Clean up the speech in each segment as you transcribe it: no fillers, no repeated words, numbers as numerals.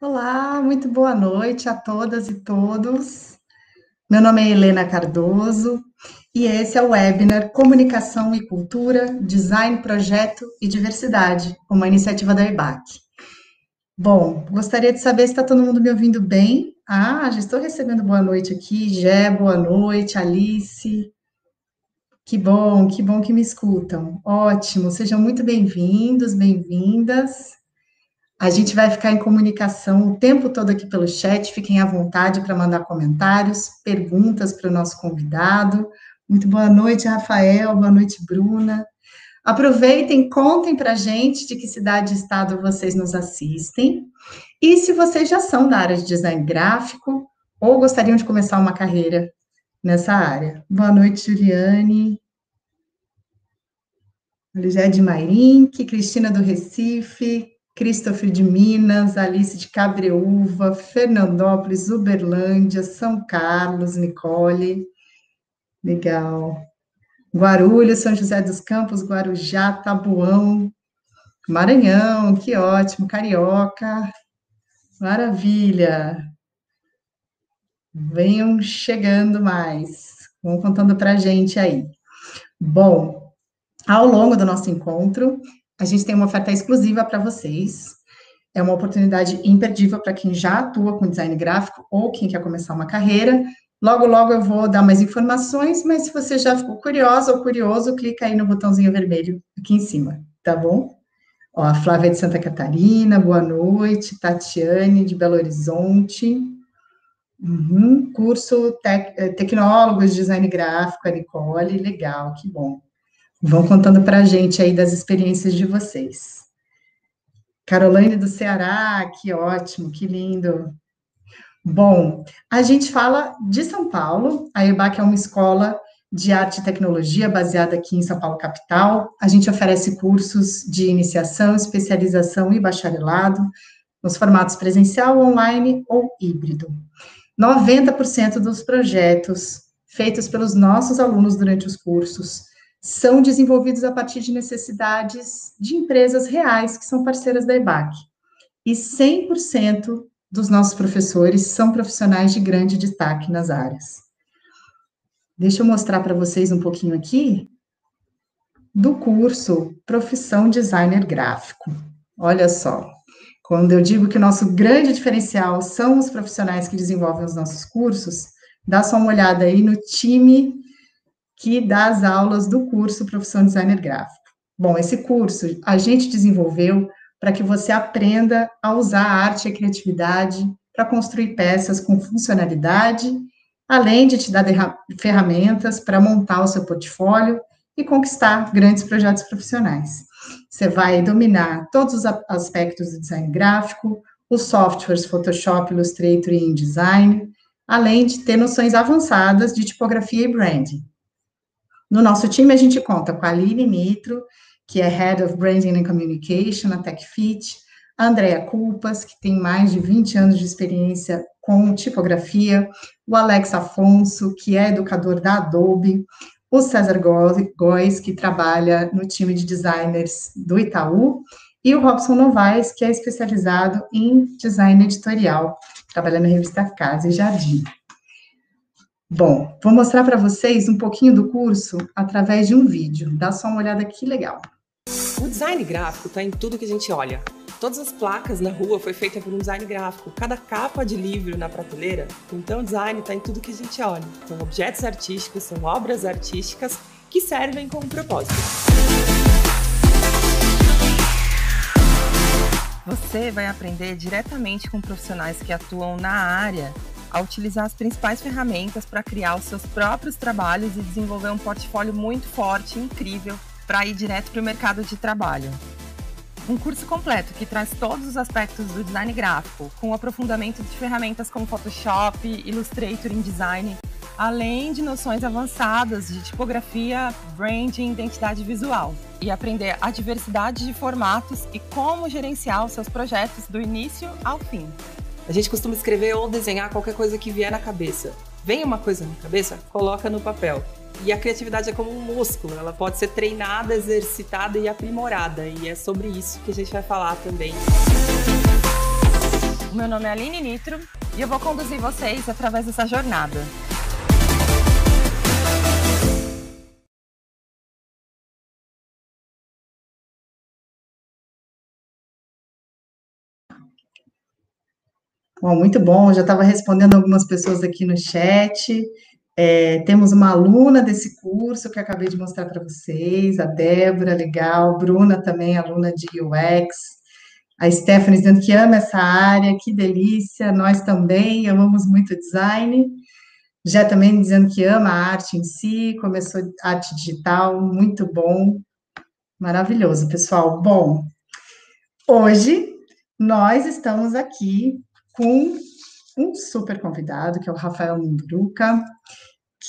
Olá, muito boa noite a todas e todos. Meu nome é Helena Cardoso e esse é o webinar Comunicação e Cultura, Design, Projeto e Diversidade, uma iniciativa da EBAC. Bom, gostaria de saber se está todo mundo me ouvindo bem. Já estou recebendo boa noite aqui. Gé, boa noite. Alice, que bom que me escutam. Ótimo, sejam muito bem-vindos, bem-vindas. A gente vai ficar em comunicação o tempo todo aqui pelo chat. Fiquem à vontade para mandar comentários, perguntas para o nosso convidado. Muito boa noite, Rafael. Boa noite, Bruna. Aproveitem, contem para a gente de que cidade e estado vocês nos assistem. E se vocês já são da área de design gráfico ou gostariam de começar uma carreira nessa área. Boa noite, Juliane. Ligé de Mairinque, Cristina do Recife, Christopher de Minas, Alice de Cabreúva, Fernandópolis, Uberlândia, São Carlos, Nicole, legal. Guarulhos, São José dos Campos, Guarujá, Tabuão, Maranhão, que ótimo, Carioca, maravilha. Venham chegando mais, vão contando para a gente aí. Bom, ao longo do nosso encontro, a gente tem uma oferta exclusiva para vocês. É uma oportunidade imperdível para quem já atua com design gráfico ou quem quer começar uma carreira. Logo, logo eu vou dar mais informações, mas se você já ficou curiosa ou curioso, clica aí no botãozinho vermelho aqui em cima, tá bom? Ó, a Flávia de Santa Catarina, boa noite. Tatiane de Belo Horizonte. Curso Tecnólogos de Design Gráfico, a Nicole, legal, que bom. Vão contando para a gente aí das experiências de vocês. Caroline do Ceará, que ótimo, que lindo. Bom, a gente fala de São Paulo, a EBAC é uma escola de arte e tecnologia baseada aqui em São Paulo, capital. A gente oferece cursos de iniciação, especialização e bacharelado, nos formatos presencial, online ou híbrido. 90% dos projetos feitos pelos nossos alunos durante os cursos são desenvolvidos a partir de necessidades de empresas reais que são parceiras da EBAC. E 100% dos nossos professores são profissionais de grande destaque nas áreas. Deixa eu mostrar para vocês um pouquinho aqui do curso Profissão Designer Gráfico. Olha só, quando eu digo que o nosso grande diferencial são os profissionais que desenvolvem os nossos cursos, dá só uma olhada aí no time que dá as aulas do curso Profissão Designer Gráfico. Bom, esse curso a gente desenvolveu para que você aprenda a usar a arte e a criatividade para construir peças com funcionalidade, além de te dar ferramentas para montar o seu portfólio e conquistar grandes projetos profissionais. Você vai dominar todos os aspectos do design gráfico, os softwares Photoshop, Illustrator e InDesign, além de ter noções avançadas de tipografia e branding. No nosso time, a gente conta com a Aline Nitro, que é Head of Branding and Communication na TechFit, a Andrea Culpas, que tem mais de 20 anos de experiência com tipografia, o Alex Afonso, que é educador da Adobe, o César Góes, que trabalha no time de designers do Itaú, e o Robson Novaes, que é especializado em design editorial, trabalha na revista Casa e Jardim. Bom, vou mostrar para vocês um pouquinho do curso através de um vídeo. Dá só uma olhada que legal. O design gráfico está em tudo que a gente olha. Todas as placas na rua foi feita por um design gráfico. Cada capa de livro na prateleira, então o design está em tudo que a gente olha. São objetos artísticos, são obras artísticas que servem com um propósito. Você vai aprender diretamente com profissionais que atuam na área a utilizar as principais ferramentas para criar os seus próprios trabalhos e desenvolver um portfólio muito forte e incrível para ir direto para o mercado de trabalho. Um curso completo que traz todos os aspectos do design gráfico, com o aprofundamento de ferramentas como Photoshop, Illustrator e InDesign, além de noções avançadas de tipografia, branding e identidade visual. E aprender a diversidade de formatos e como gerenciar os seus projetos do início ao fim. A gente costuma escrever ou desenhar qualquer coisa que vier na cabeça. Vem uma coisa na cabeça, coloca no papel. E a criatividade é como um músculo, ela pode ser treinada, exercitada e aprimorada. E é sobre isso que a gente vai falar também. O meu nome é Aline Nitro e eu vou conduzir vocês através dessa jornada. Bom, muito bom, já estava respondendo algumas pessoas aqui no chat. Temos uma aluna desse curso que eu acabei de mostrar para vocês, a Débora, legal, Bruna também, aluna de UX, a Stephanie dizendo que ama essa área, que delícia, nós também amamos muito design, já também dizendo que ama a arte em si, começou arte digital, muito bom, maravilhoso, pessoal. Bom, hoje nós estamos aqui com um super convidado, que é o Rafael Munduruca,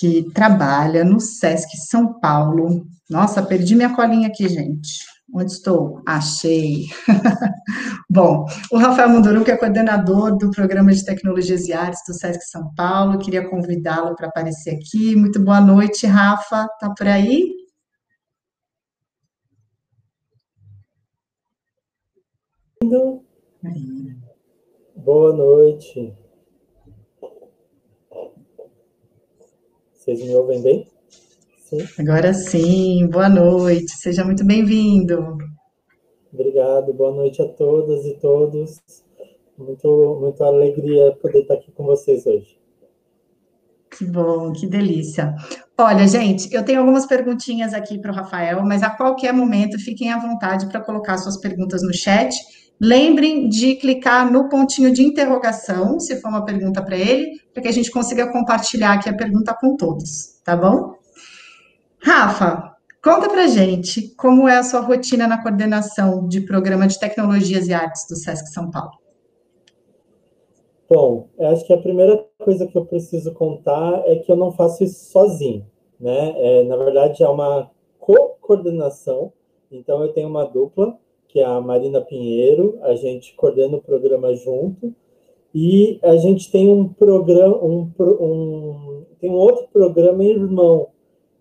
que trabalha no Sesc São Paulo. Nossa, perdi minha colinha aqui, gente. Onde estou? Achei. Bom, o Rafael Munduruca é coordenador do Programa de Tecnologias e Artes do Sesc São Paulo. Queria convidá-lo para aparecer aqui. Muito boa noite, Rafa. Tá por aí? Boa noite. Vocês me ouvem bem? Sim. Agora sim, boa noite. Seja muito bem-vindo. Obrigado, boa noite a todas e todos. Muita alegria poder estar aqui com vocês hoje. Que bom, que delícia. Olha, gente, eu tenho algumas perguntinhas aqui para o Rafael, mas a qualquer momento fiquem à vontade para colocar suas perguntas no chat. Lembrem de clicar no pontinho de interrogação, se for uma pergunta para ele, para que a gente consiga compartilhar aqui a pergunta com todos, tá bom? Rafa, conta pra gente como é a sua rotina na coordenação de programa de tecnologias e artes do Sesc São Paulo. Bom, eu acho que a primeira coisa que eu preciso contar é que eu não faço isso sozinho, né? Na verdade, é uma co-coordenação. Então, eu tenho uma dupla, que é a Marina Pinheiro, a gente coordena o programa junto, e a gente tem um programa, tem um outro programa irmão,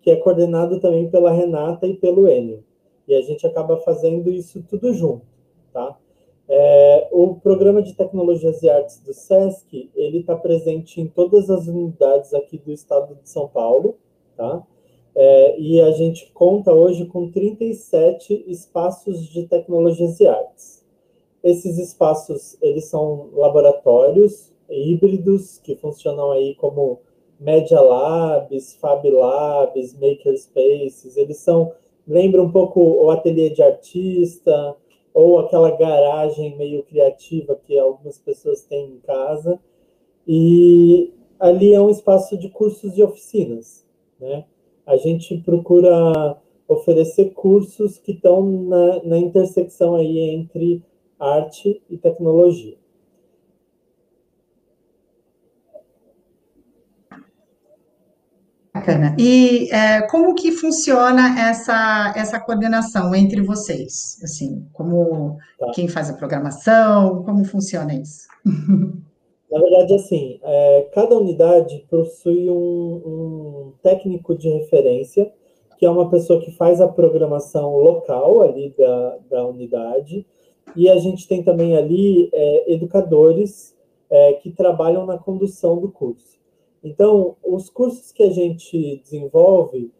que é coordenado também pela Renata e pelo Enio. E a gente acaba fazendo isso tudo junto, tá? O programa de tecnologias e artes do Sesc, ele está presente em todas as unidades aqui do estado de São Paulo, tá? E a gente conta hoje com 37 espaços de tecnologias e artes. Esses espaços, eles são laboratórios híbridos que funcionam aí como Media Labs, Fab Labs, Makerspaces. Eles lembram um pouco o ateliê de artista, ou aquela garagem meio criativa que algumas pessoas têm em casa. E ali é um espaço de cursos e oficinas, né? A gente procura oferecer cursos que estão na intersecção aí entre arte e tecnologia. Bacana. E como que funciona essa coordenação entre vocês? Assim, como quem faz a programação, como funciona isso? Na verdade, assim, cada unidade possui um técnico de referência, que é uma pessoa que faz a programação local ali da unidade, e a gente tem também ali educadores que trabalham na condução do curso. Então, os cursos que a gente desenvolve,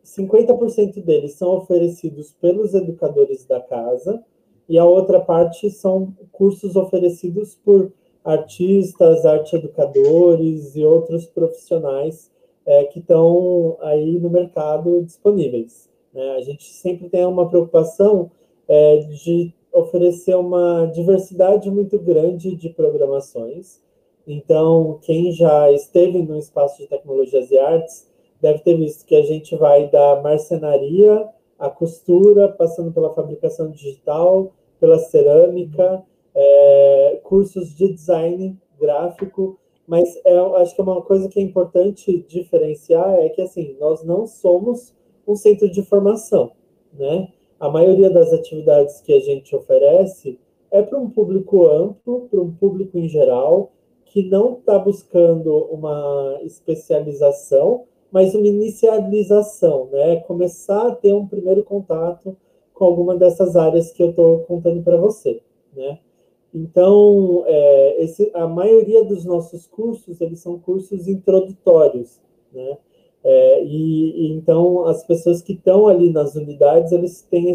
50% deles são oferecidos pelos educadores da casa, e a outra parte são cursos oferecidos por artistas, arte-educadores e outros profissionais que estão aí no mercado disponíveis, né? A gente sempre tem uma preocupação de oferecer uma diversidade muito grande de programações. Então, quem já esteve no espaço de tecnologias e artes deve ter visto que a gente vai da marcenaria à costura, passando pela fabricação digital, pela cerâmica, cursos de design gráfico, mas acho que uma coisa que é importante diferenciar é que, assim, nós não somos um centro de formação, né? A maioria das atividades que a gente oferece é para um público amplo, para um público em geral, que não está buscando uma especialização, mas uma inicialização, né? Começar a ter um primeiro contato com alguma dessas áreas que eu estou contando para você, né? Então, a maioria dos nossos cursos, eles são cursos introdutórios, né? Então, as pessoas que estão ali nas unidades, eles têm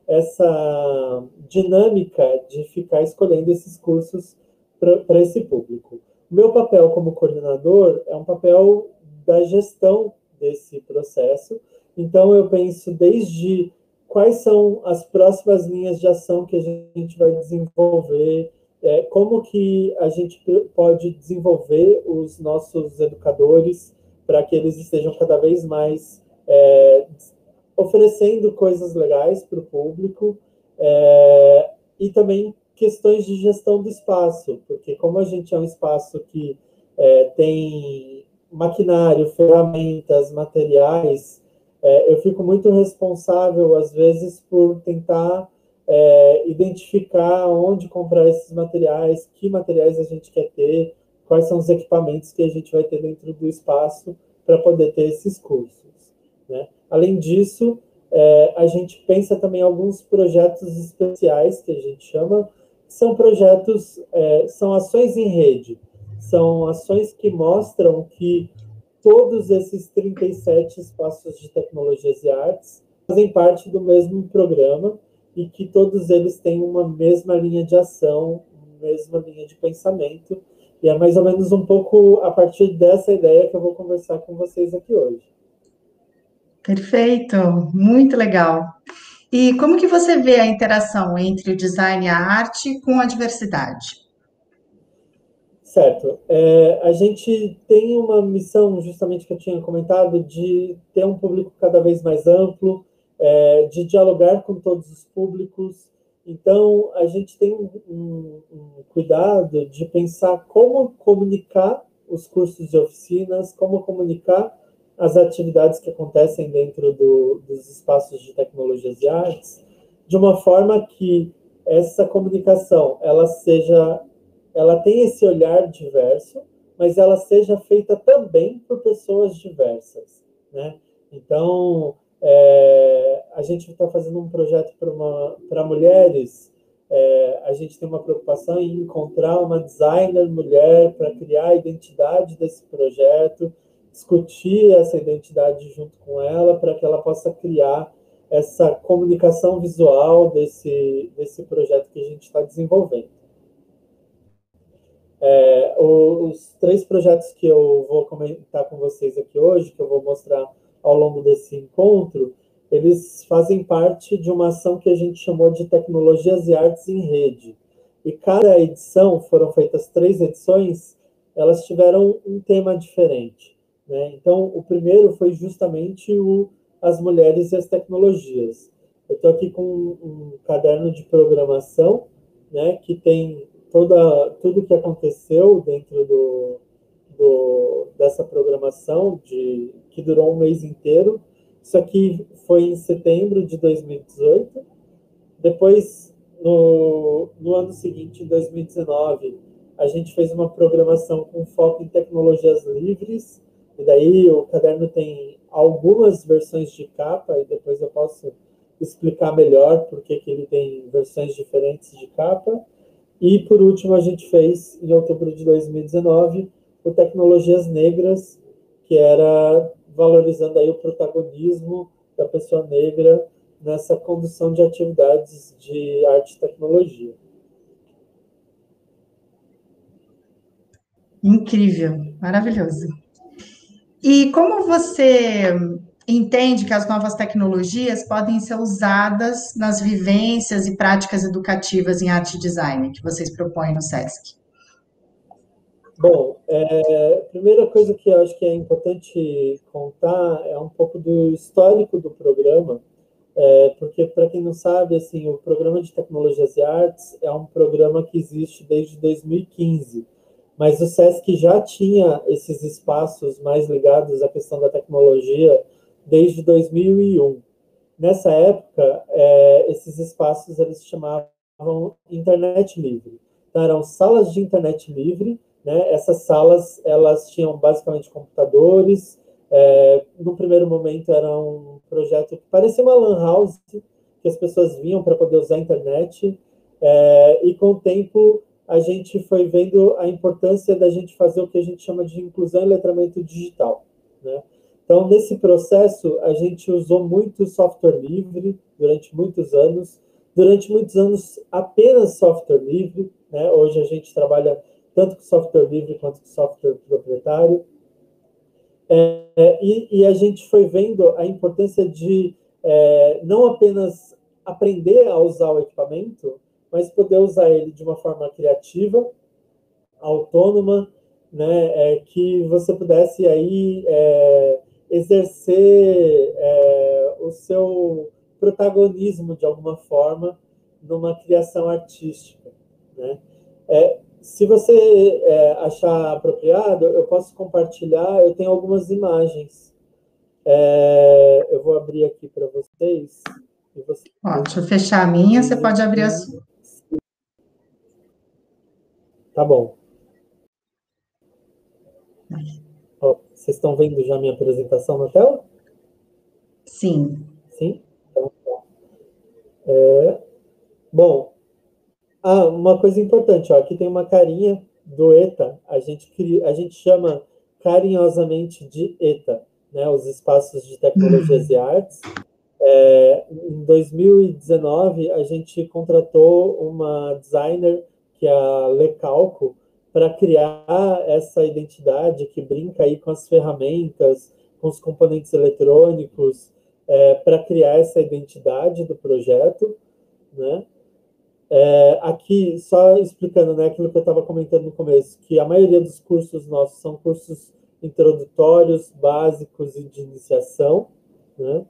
essa dinâmica de ficar escolhendo esses cursos para esse público. O meu papel como coordenador é um papel da gestão desse processo. Então, eu penso desde quais são as próximas linhas de ação que a gente vai desenvolver, como que a gente pode desenvolver os nossos educadores para que eles estejam cada vez mais oferecendo coisas legais para o público, e também questões de gestão do espaço, porque como a gente é um espaço que tem maquinário, ferramentas, materiais, eu fico muito responsável, às vezes, por tentar identificar onde comprar esses materiais, que materiais a gente quer ter, quais são os equipamentos que a gente vai ter dentro do espaço para poder ter esses cursos, né? Além disso, a gente pensa também em alguns projetos especiais, que a gente chama, são projetos, são ações em rede, são ações que mostram que todos esses 37 espaços de tecnologias e artes fazem parte do mesmo programa e que todos eles têm uma mesma linha de ação, uma mesma linha de pensamento. E é mais ou menos um pouco a partir dessa ideia que eu vou conversar com vocês aqui hoje. Perfeito, muito legal. E como que você vê a interação entre o design e a arte com a diversidade? Certo. A gente tem uma missão, justamente que eu tinha comentado, de ter um público cada vez mais amplo, de dialogar com todos os públicos. Então, a gente tem um cuidado de pensar como comunicar os cursos e oficinas, como comunicar as atividades que acontecem dentro dos espaços de tecnologias e artes, de uma forma que essa comunicação ela tem esse olhar diverso, mas ela seja feita também por pessoas diversas, né? Então, a gente está fazendo um projeto para mulheres. A gente tem uma preocupação em encontrar uma designer mulher para criar a identidade desse projeto, discutir essa identidade junto com ela, para que ela possa criar essa comunicação visual desse projeto que a gente está desenvolvendo. Os 3 projetos que eu vou comentar com vocês aqui hoje, que eu vou mostrar ao longo desse encontro, eles fazem parte de uma ação que a gente chamou de Tecnologias e Artes em Rede. E cada edição, foram feitas 3 edições, elas tiveram um tema diferente, né? Então, o primeiro foi justamente as mulheres e as tecnologias. Eu estou aqui com um caderno de programação, né, que tem tudo que aconteceu dentro dessa programação, que durou um mês inteiro. Isso aqui foi em setembro de 2018. Depois, no ano seguinte, em 2019, a gente fez uma programação com foco em tecnologias livres, e daí o caderno tem algumas versões de capa, e depois eu posso explicar melhor por que ele tem versões diferentes de capa. E, por último, a gente fez, em outubro de 2019, o Tecnologias Negras, que era valorizando aí o protagonismo da pessoa negra nessa condução de atividades de arte e tecnologia. Incrível, maravilhoso. E como você entende que as novas tecnologias podem ser usadas nas vivências e práticas educativas em arte e design que vocês propõem no SESC? Bom, a primeira coisa que eu acho que é importante contar é um pouco do histórico do programa, porque, para quem não sabe, assim, o Programa de Tecnologias e Artes é um programa que existe desde 2015, mas o SESC já tinha esses espaços mais ligados à questão da tecnologia desde 2001. Nessa época, esses espaços eles chamavam Internet Livre. Então, eram salas de internet livre, né? Essas salas elas tinham basicamente computadores. No primeiro momento, era um projeto que parecia uma lan house, que as pessoas vinham para poder usar a internet. E com o tempo a gente foi vendo a importância da gente fazer o que a gente chama de inclusão e letramento digital, né? Então, nesse processo, a gente usou muito software livre durante muitos anos. Durante muitos anos, apenas software livre, né? Hoje a gente trabalha tanto com software livre quanto com software proprietário. E a gente foi vendo a importância de não apenas aprender a usar o equipamento, mas poder usar ele de uma forma criativa, autônoma, né, que você pudesse aí exercer o seu protagonismo de alguma forma numa criação artística, né? Se você achar apropriado, eu posso compartilhar, eu tenho algumas imagens. Eu vou abrir aqui para vocês. Deixa eu fechar a minha, você pode abrir a sua. Tá bom. Vocês estão vendo já minha apresentação na tela? Sim. Sim? Então, bom, uma coisa importante, ó, aqui tem uma carinha do ETA, a gente chama carinhosamente de ETA, né, os espaços de tecnologias e artes. Em 2019, a gente contratou uma designer, que é a Lecalco, para criar essa identidade que brinca aí com as ferramentas, com os componentes eletrônicos, para criar essa identidade do projeto, né? Aqui, só explicando, né, aquilo que eu estava comentando no começo, que a maioria dos cursos nossos são cursos introdutórios, básicos e de iniciação, né?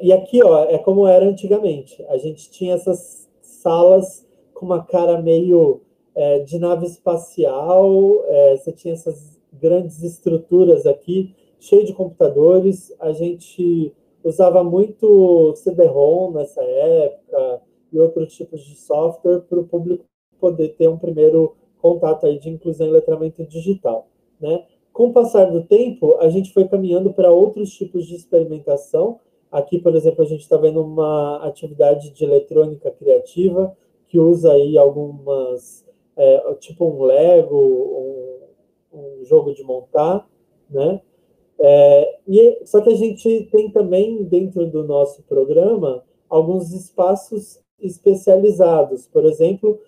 E aqui, ó, é como era antigamente. A gente tinha essas salas com uma cara meio de nave espacial, você tinha essas grandes estruturas aqui, cheio de computadores. A gente usava muito CD-ROM nessa época e outros tipos de software para o público poder ter um primeiro contato aí de inclusão e letramento digital, né? Com o passar do tempo, a gente foi caminhando para outros tipos de experimentação. Aqui, por exemplo, a gente está vendo uma atividade de eletrônica criativa que usa aí algumas, tipo um Lego, um jogo de montar, né? Só que a gente tem também, dentro do nosso programa, alguns espaços especializados. Por exemplo,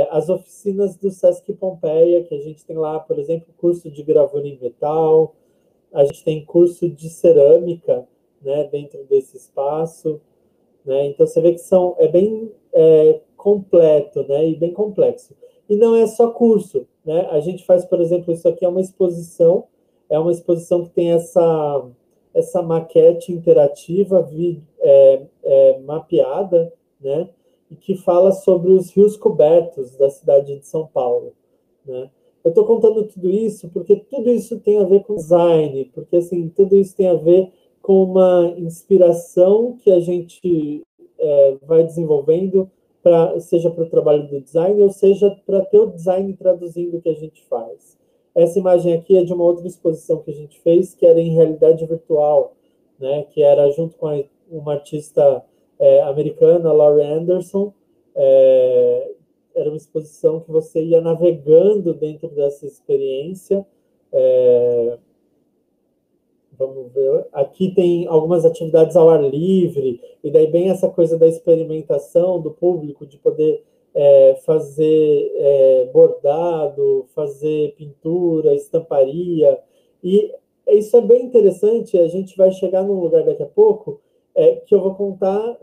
as oficinas do Sesc Pompeia, que a gente tem lá, por exemplo, curso de gravura em metal, a gente tem curso de cerâmica, né, dentro desse espaço, né? Então você vê que é bem completo, né, e bem complexo. E não é só curso, né? A gente faz, por exemplo, isso aqui é uma exposição que tem essa maquete interativa mapeada, né, e que fala sobre os rios cobertos da cidade de São Paulo, né? Eu estou contando tudo isso porque tudo isso tem a ver com design, porque assim, tudo isso tem a ver com uma inspiração que a gente vai desenvolvendo, seja para o trabalho do design, ou seja para ter o design traduzindo o que a gente faz. Essa imagem aqui é de uma outra exposição que a gente fez, que era em realidade virtual, né, que era junto com uma artista americana, Laurie Anderson. Era uma exposição que você ia navegando dentro dessa experiência. Vamos ver. Aqui tem algumas atividades ao ar livre, e daí bem essa coisa da experimentação do público, de poder fazer bordado, fazer pintura, estamparia. E isso é bem interessante. A gente vai chegar num lugar daqui a pouco que eu vou contar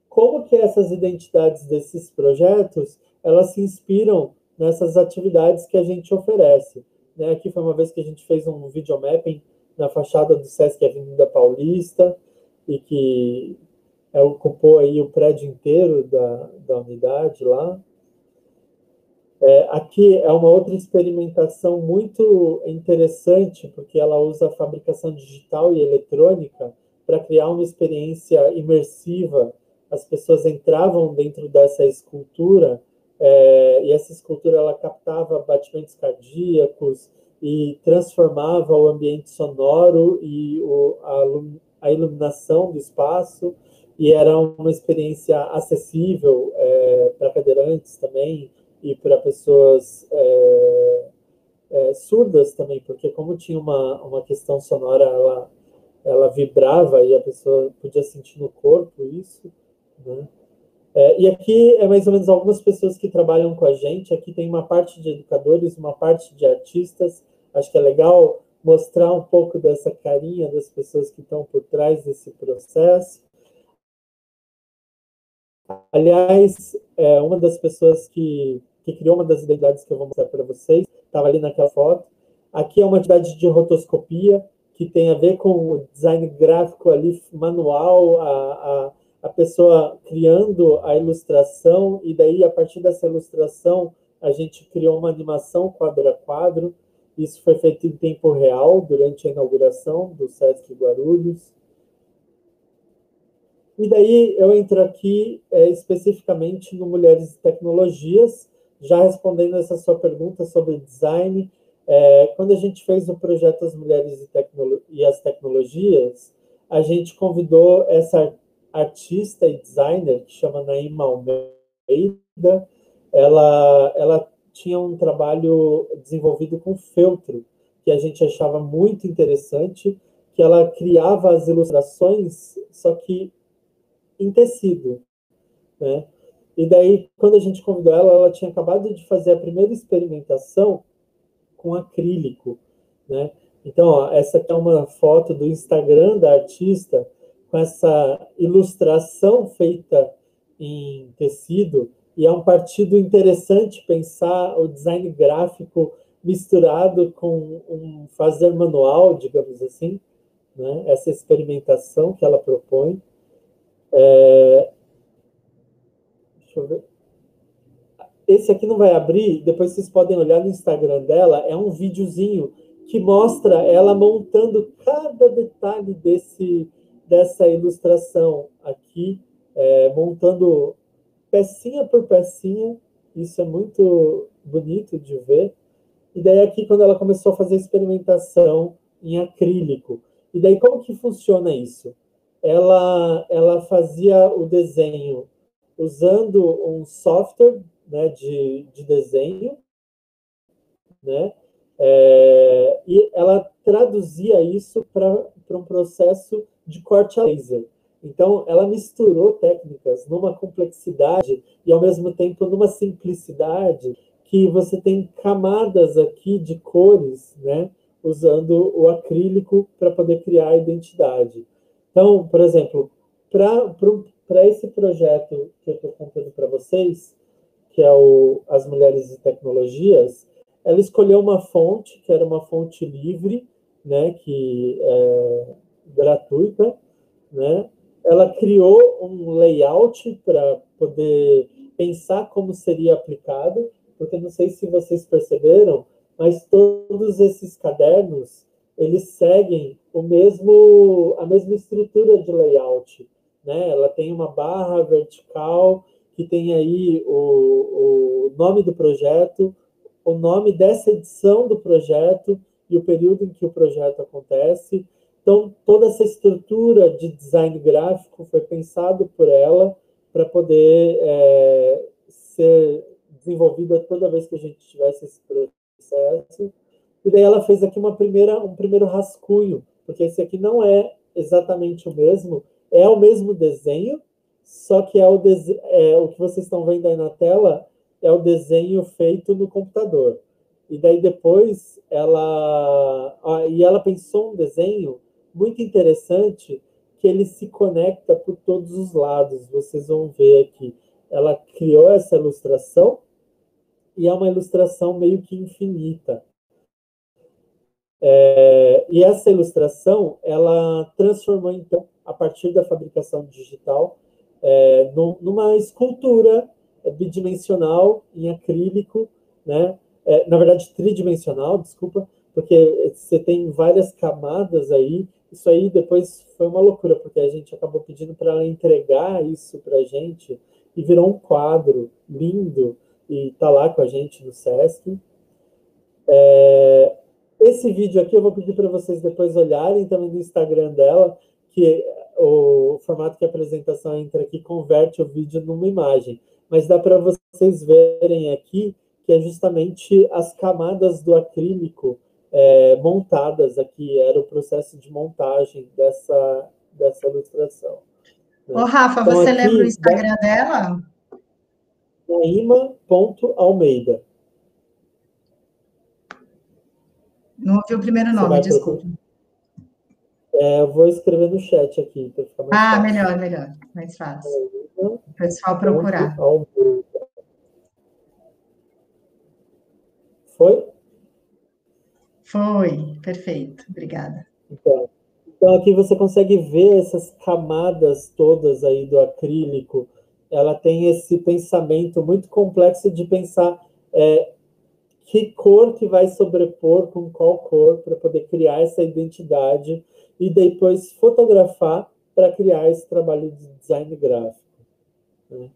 como que essas identidades desses projetos, elas se inspiram nessas atividades que a gente oferece, né? Aqui foi uma vez que a gente fez um videomapping na fachada do Sesc Avenida Paulista, e que ocupou aí o prédio inteiro da unidade lá. Aqui é uma outra experimentação muito interessante, porque ela usa a fabricação digital e eletrônica para criar uma experiência imersiva. As pessoas entravam dentro dessa escultura, e essa escultura ela captava batimentos cardíacos e transformava o ambiente sonoro e a iluminação do espaço. e era uma experiência acessível para cadeirantes também e para pessoas surdas também, porque como tinha uma questão sonora, ela vibrava e a pessoa podia sentir no corpo isso, né? E aqui é mais ou menos algumas pessoas que trabalham com a gente. Aqui tem uma parte de educadores, uma parte de artistas. Acho que é legal mostrar um pouco dessa carinha das pessoas que estão por trás desse processo. Aliás, uma das pessoas que criou uma das identidades que eu vou mostrar para vocês, estava ali naquela foto. Aqui é uma atividade de rotoscopia, que tem a ver com o design gráfico ali, manual, a pessoa criando a ilustração, e daí, a partir dessa ilustração, a gente criou uma animação quadro a quadro. Isso foi feito em tempo real, durante a inauguração do Sesc Guarulhos. E daí eu entro aqui especificamente no Mulheres e Tecnologias, já respondendo essa sua pergunta sobre design. Quando a gente fez o projeto As Mulheres e as Tecnologias, a gente convidou essa artista e designer, que chama Naima Almeida. Ela tinha um trabalho desenvolvido com feltro, que a gente achava muito interessante, que ela criava as ilustrações, só que em tecido, né? E daí, quando a gente convidou ela, ela tinha acabado de fazer a primeira experimentação com acrílico, né? Então, ó, essa aqui é uma foto do Instagram da artista com essa ilustração feita em tecido, e é um partido interessante pensar o design gráfico misturado com um fazer manual, digamos assim, né? Essa experimentação que ela propõe. Deixa eu ver. Esse aqui não vai abrir, depois vocês podem olhar no Instagram dela, é um videozinho que mostra ela montando cada detalhe dessa ilustração aqui, montando pecinha por pecinha. Isso é muito bonito de ver. E daí aqui, quando ela começou a fazer experimentação em acrílico. E daí, como que funciona isso? Ela fazia o desenho usando um software, né, de desenho, né? E ela traduzia isso para um processo de corte a laser. Então, ela misturou técnicas numa complexidade e, ao mesmo tempo, numa simplicidade, que você tem camadas aqui de cores, né, usando o acrílico para poder criar a identidade. Então, por exemplo, para esse projeto que eu estou contando para vocês, que é As Mulheres e Tecnologias, ela escolheu uma fonte, que era uma fonte livre, né, que é gratuita, né? Ela criou um layout para poder pensar como seria aplicado, porque não sei se vocês perceberam, mas todos esses cadernos, eles seguem a mesma estrutura de layout, né? Ela tem uma barra vertical, que tem aí o nome do projeto, o nome dessa edição do projeto e o período em que o projeto acontece. Então, toda essa estrutura de design gráfico foi pensado por ela para poder ser desenvolvida toda vez que a gente tivesse esse processo. E daí ela fez aqui um primeiro rascunho, porque esse aqui não é exatamente o mesmo, é o mesmo desenho, só que o que vocês estão vendo aí na tela é o desenho feito no computador. E daí depois ela pensou um desenho muito interessante, que ele se conecta por todos os lados. Vocês vão ver aqui. Ela criou essa ilustração, e é uma ilustração meio que infinita. E essa ilustração, ela transformou, então, a partir da fabricação digital, numa escultura bidimensional em acrílico, né? Na verdade, tridimensional, desculpa, porque você tem várias camadas aí. Isso aí depois foi uma loucura, porque a gente acabou pedindo para ela entregar isso para a gente, e virou um quadro lindo, e está lá com a gente no Sesc. Esse vídeo aqui eu vou pedir para vocês depois olharem também no Instagram dela, que o formato que a apresentação entra aqui converte o vídeo numa imagem, mas dá para vocês verem aqui que é justamente as camadas do acrílico montadas aqui, era o processo de montagem dessa ilustração. Né? Ô, Rafa, Então, você aqui, lembra o Instagram dela? Naima.almeida. Não ouvi o primeiro nome, desculpa. Eu vou escrever no chat aqui, para ficar mais fácil. Melhor, mais fácil. O pessoal procurar. Foi? Foi, perfeito, obrigada. Então, aqui você consegue ver essas camadas todas aí do acrílico. Ela tem esse pensamento muito complexo de pensar que cor que vai sobrepor com qual cor para poder criar essa identidade e depois fotografar para criar esse trabalho de design gráfico. Né?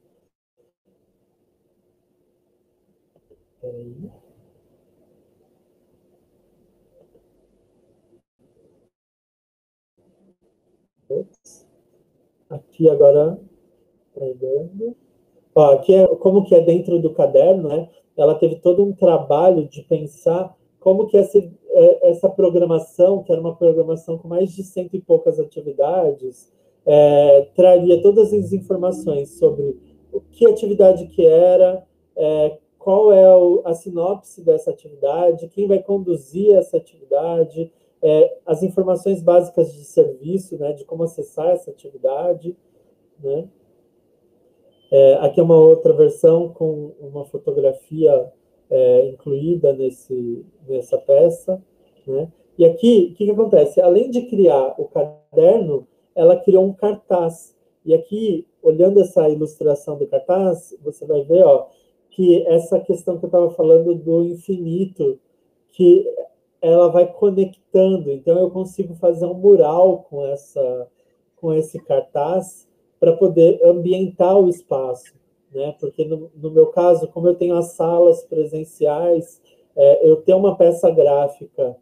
Aqui agora, aqui como que é dentro do caderno, né? Ela teve todo um trabalho de pensar como que essa programação, que era uma programação com mais de 100 e poucas atividades, traria todas as informações sobre o que atividade que era, qual é a sinopse dessa atividade, quem vai conduzir essa atividade, as informações básicas de serviço, né, de como acessar essa atividade, né? Aqui é uma outra versão com uma fotografia incluída nessa peça, né? E aqui, o que acontece? Além de criar o caderno, ela criou um cartaz. E aqui, olhando essa ilustração do cartaz, você vai ver que essa questão que eu estava falando do infinito, que ela vai conectando. Então, eu consigo fazer um mural com esse cartaz para poder ambientar o espaço, né? Porque no meu caso, como eu tenho as salas presenciais, eu tenho uma peça gráfica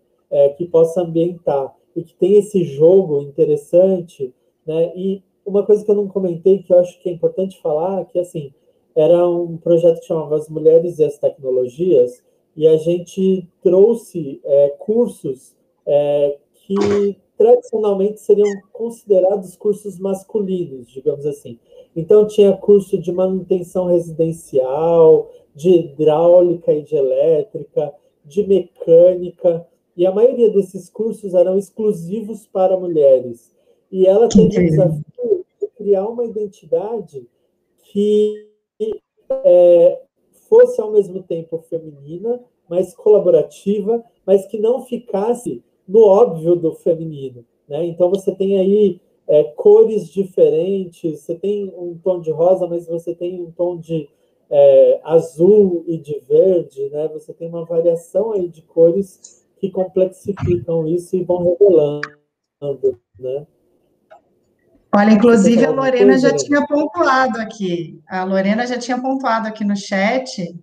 que possa ambientar e que tem esse jogo interessante, né? E uma coisa que eu não comentei, que eu acho que é importante falar, que assim, era um projeto que chamava As Mulheres e as Tecnologias, e a gente trouxe cursos que tradicionalmente seriam considerados cursos masculinos, digamos assim. Então, tinha curso de manutenção residencial, de hidráulica e de elétrica, de mecânica, e a maioria desses cursos eram exclusivos para mulheres. E ela teve o desafio de criar uma identidade que fosse ao mesmo tempo feminina, mas colaborativa, mas que não ficasse no óbvio do feminino, né? Então você tem aí cores diferentes, você tem um tom de rosa, mas você tem um tom de azul e de verde, né? Você tem uma variação aí de cores que complexificam isso e vão revelando, né? Olha, inclusive a Lorena já tinha pontuado aqui. A Lorena já tinha pontuado aqui no chat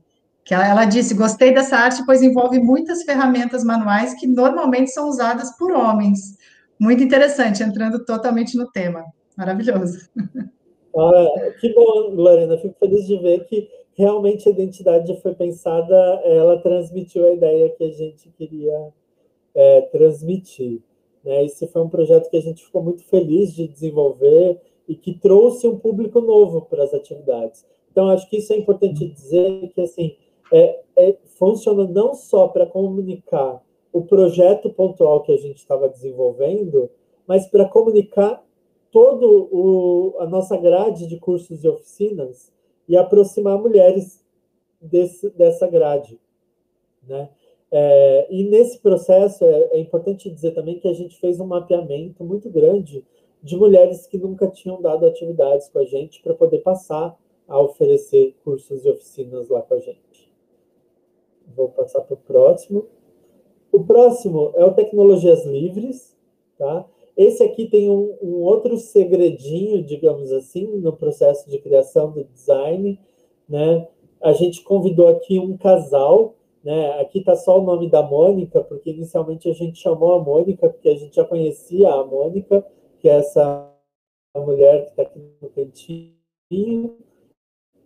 que ela disse: gostei dessa arte, pois envolve muitas ferramentas manuais que normalmente são usadas por homens. Muito interessante, entrando totalmente no tema. Maravilhoso. Que bom, Lorena. Fico feliz de ver que realmente a identidade foi pensada, ela transmitiu a ideia que a gente queria transmitir. Né? Esse foi um projeto que a gente ficou muito feliz de desenvolver e que trouxe um público novo para as atividades. Então, acho que isso é importante dizer, que assim, funciona não só para comunicar o projeto pontual que a gente estava desenvolvendo, mas para comunicar a nossa grade de cursos e oficinas e aproximar mulheres dessa grade, né? E nesse processo é importante dizer também que a gente fez um mapeamento muito grande de mulheres que nunca tinham dado atividades com a gente para poder passar a oferecer cursos e oficinas lá com a gente. Vou passar para o próximo. O próximo é o Tecnologias Livres, tá? Esse aqui tem um outro segredinho, digamos assim, no processo de criação do design, né? A gente convidou aqui um casal, né? Aqui está só o nome da Mônica, porque inicialmente a gente chamou a Mônica, porque a gente já conhecia a Mônica, que é essa mulher que está aqui no cantinho,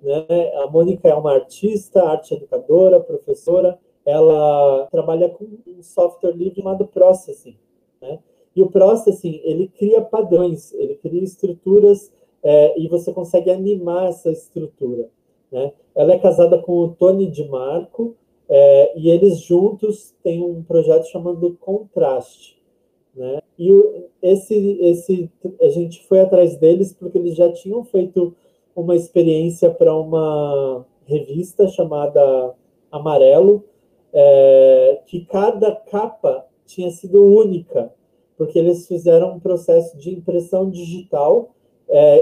né? A Mônica é uma artista, arte educadora, professora. Ela trabalha com um software livre chamado Processing, né? E o Processing, ele cria padrões, ele cria estruturas, e você consegue animar essa estrutura, né? Ela é casada com o Tony Di Marco, e eles juntos têm um projeto chamado Contraste, né? E a gente foi atrás deles porque eles já tinham feito uma experiência para uma revista chamada Amarelo, que cada capa tinha sido única, porque eles fizeram um processo de impressão digital,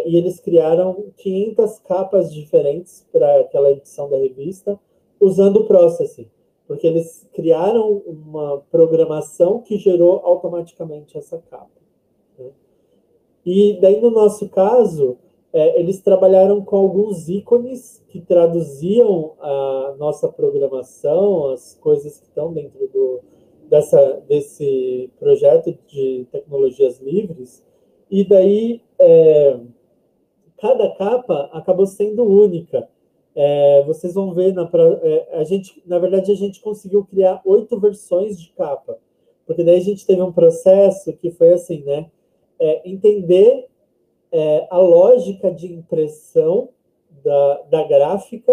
e eles criaram 500 capas diferentes para aquela edição da revista, usando o Processing, porque eles criaram uma programação que gerou automaticamente essa capa, né? E daí, no nosso caso, eles trabalharam com alguns ícones que traduziam a nossa programação, as coisas que estão dentro desse projeto de tecnologias livres, e daí cada capa acabou sendo única. Vocês vão ver, na verdade, a gente conseguiu criar 8 versões de capa, porque daí a gente teve um processo que foi assim, né? Entender a lógica de impressão da gráfica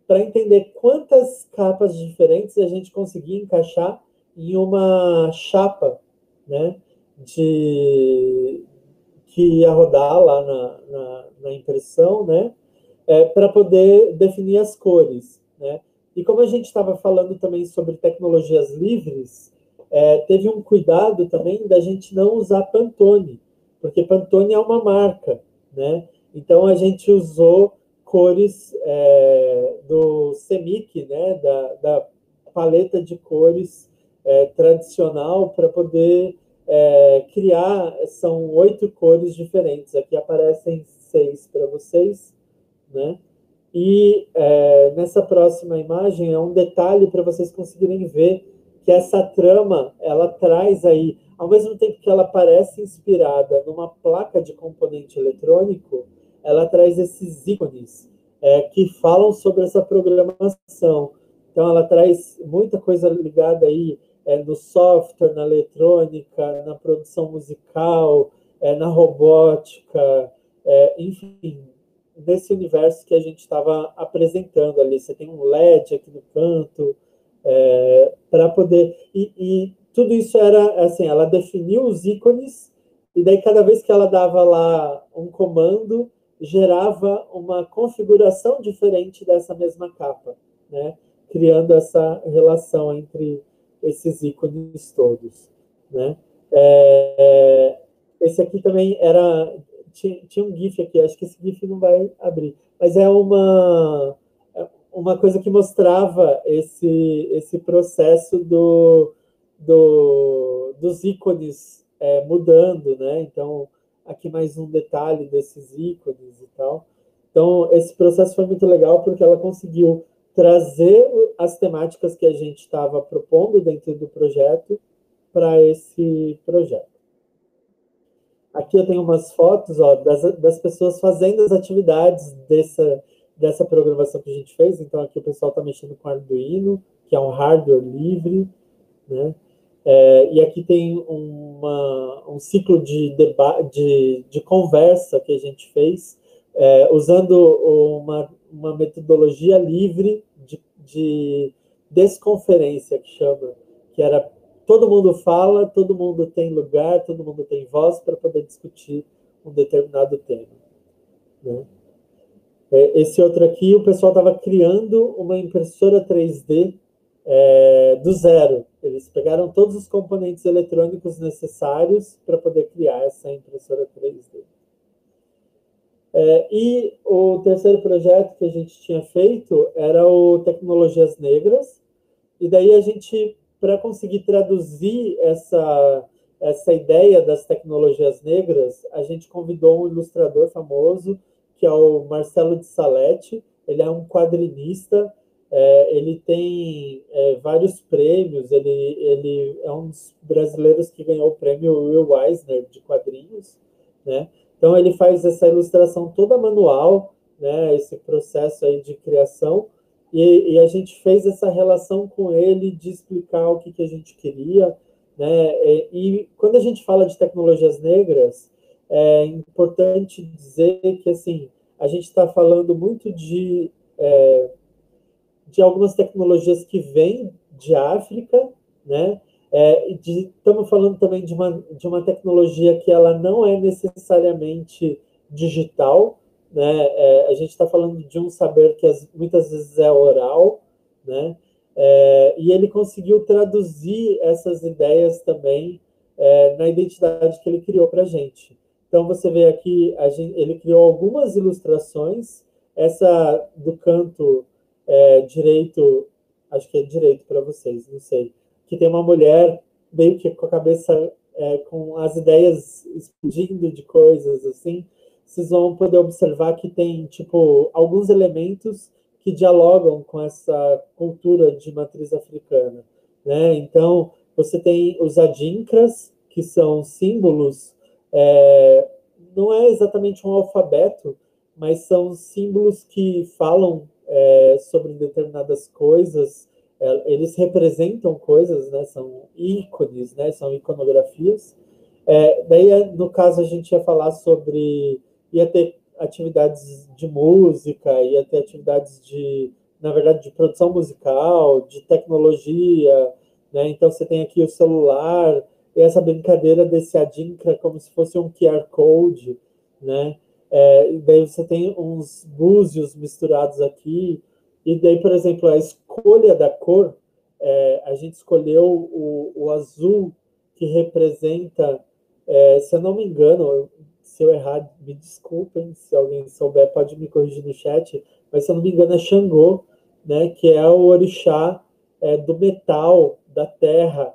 para entender quantas capas diferentes a gente conseguia encaixar em uma chapa, né, que ia rodar lá na impressão, né, para poder definir as cores, né? E como a gente estava falando também sobre tecnologias livres, teve um cuidado também da gente não usar Pantone, porque Pantone é uma marca, né? Então a gente usou cores do CMYK, né? Da paleta de cores tradicional para poder criar. São 8 cores diferentes. Aqui aparecem 6 para vocês, né? E nessa próxima imagem é um detalhe para vocês conseguirem ver que essa trama, ela traz aí, ao mesmo tempo que ela parece inspirada numa placa de componente eletrônico, ela traz esses ícones que falam sobre essa programação. Então, ela traz muita coisa ligada aí no software, na eletrônica, na produção musical, na robótica, enfim, nesse universo que a gente estava apresentando ali. Você tem um LED aqui no canto, para poder... E tudo isso era assim, ela definiu os ícones, e daí cada vez que ela dava lá um comando, gerava uma configuração diferente dessa mesma capa, né? Criando essa relação entre esses ícones todos, né? Esse aqui também tinha um GIF aqui, acho que esse GIF não vai abrir, mas é uma coisa que mostrava esse processo dos ícones mudando, né? Então, aqui mais um detalhe desses ícones e tal. Então, esse processo foi muito legal porque ela conseguiu trazer as temáticas que a gente estava propondo dentro do projeto para esse projeto. Aqui eu tenho umas fotos, ó, das pessoas fazendo as atividades dessa programação que a gente fez. Então, aqui o pessoal está mexendo com Arduino, que é um hardware livre, né? E aqui tem um ciclo de conversa que a gente fez, usando uma metodologia livre de desconferência, que chama, que era todo mundo fala, todo mundo tem lugar, todo mundo tem voz para poder discutir um determinado tema, né? Esse outro aqui, o pessoal estava criando uma impressora 3D do zero. Eles pegaram todos os componentes eletrônicos necessários para poder criar essa impressora 3D. E o terceiro projeto que a gente tinha feito era o Tecnologias Negras, e daí a gente, para conseguir traduzir essa ideia das tecnologias negras, a gente convidou um ilustrador famoso, que é o Marcelo de Salete. Ele é um quadrinista, ele tem vários prêmios, ele é um dos brasileiros que ganhou o prêmio Will Eisner de quadrinhos, né? Então, ele faz essa ilustração toda manual, né, esse processo aí de criação, e a gente fez essa relação com ele de explicar o que a gente queria, né, e quando a gente fala de tecnologias negras, é importante dizer que, assim, a gente está falando muito de algumas tecnologias que vêm de África, né? Estamos falando também de uma tecnologia que ela não é necessariamente digital, né? A gente está falando de um saber que muitas vezes é oral, né? E ele conseguiu traduzir essas ideias também na identidade que ele criou para a gente. Então, você vê aqui, ele criou algumas ilustrações, essa do canto direito, acho que é direito para vocês, não sei, que tem uma mulher meio que com a cabeça, com as ideias explodindo de coisas, assim, vocês vão poder observar que tem, tipo, alguns elementos que dialogam com essa cultura de matriz africana, né? Então, você tem os adinkras, que são símbolos, não é exatamente um alfabeto, mas são símbolos que falam sobre determinadas coisas, eles representam coisas, né? São ícones, né? São iconografias. Daí, no caso, a gente ia falar sobre... Ia ter atividades de música, ia ter atividades na verdade, de produção musical, de tecnologia, né? Então, você tem aqui o celular, e essa brincadeira desse Adinkra como se fosse um QR Code, né? E daí você tem uns búzios misturados aqui, e daí, por exemplo, a escolha da cor, a gente escolheu o azul, que representa, se eu não me engano, se eu errar, me desculpem, se alguém souber pode me corrigir no chat, mas se eu não me engano é Xangô, né, que é o orixá do metal, da terra,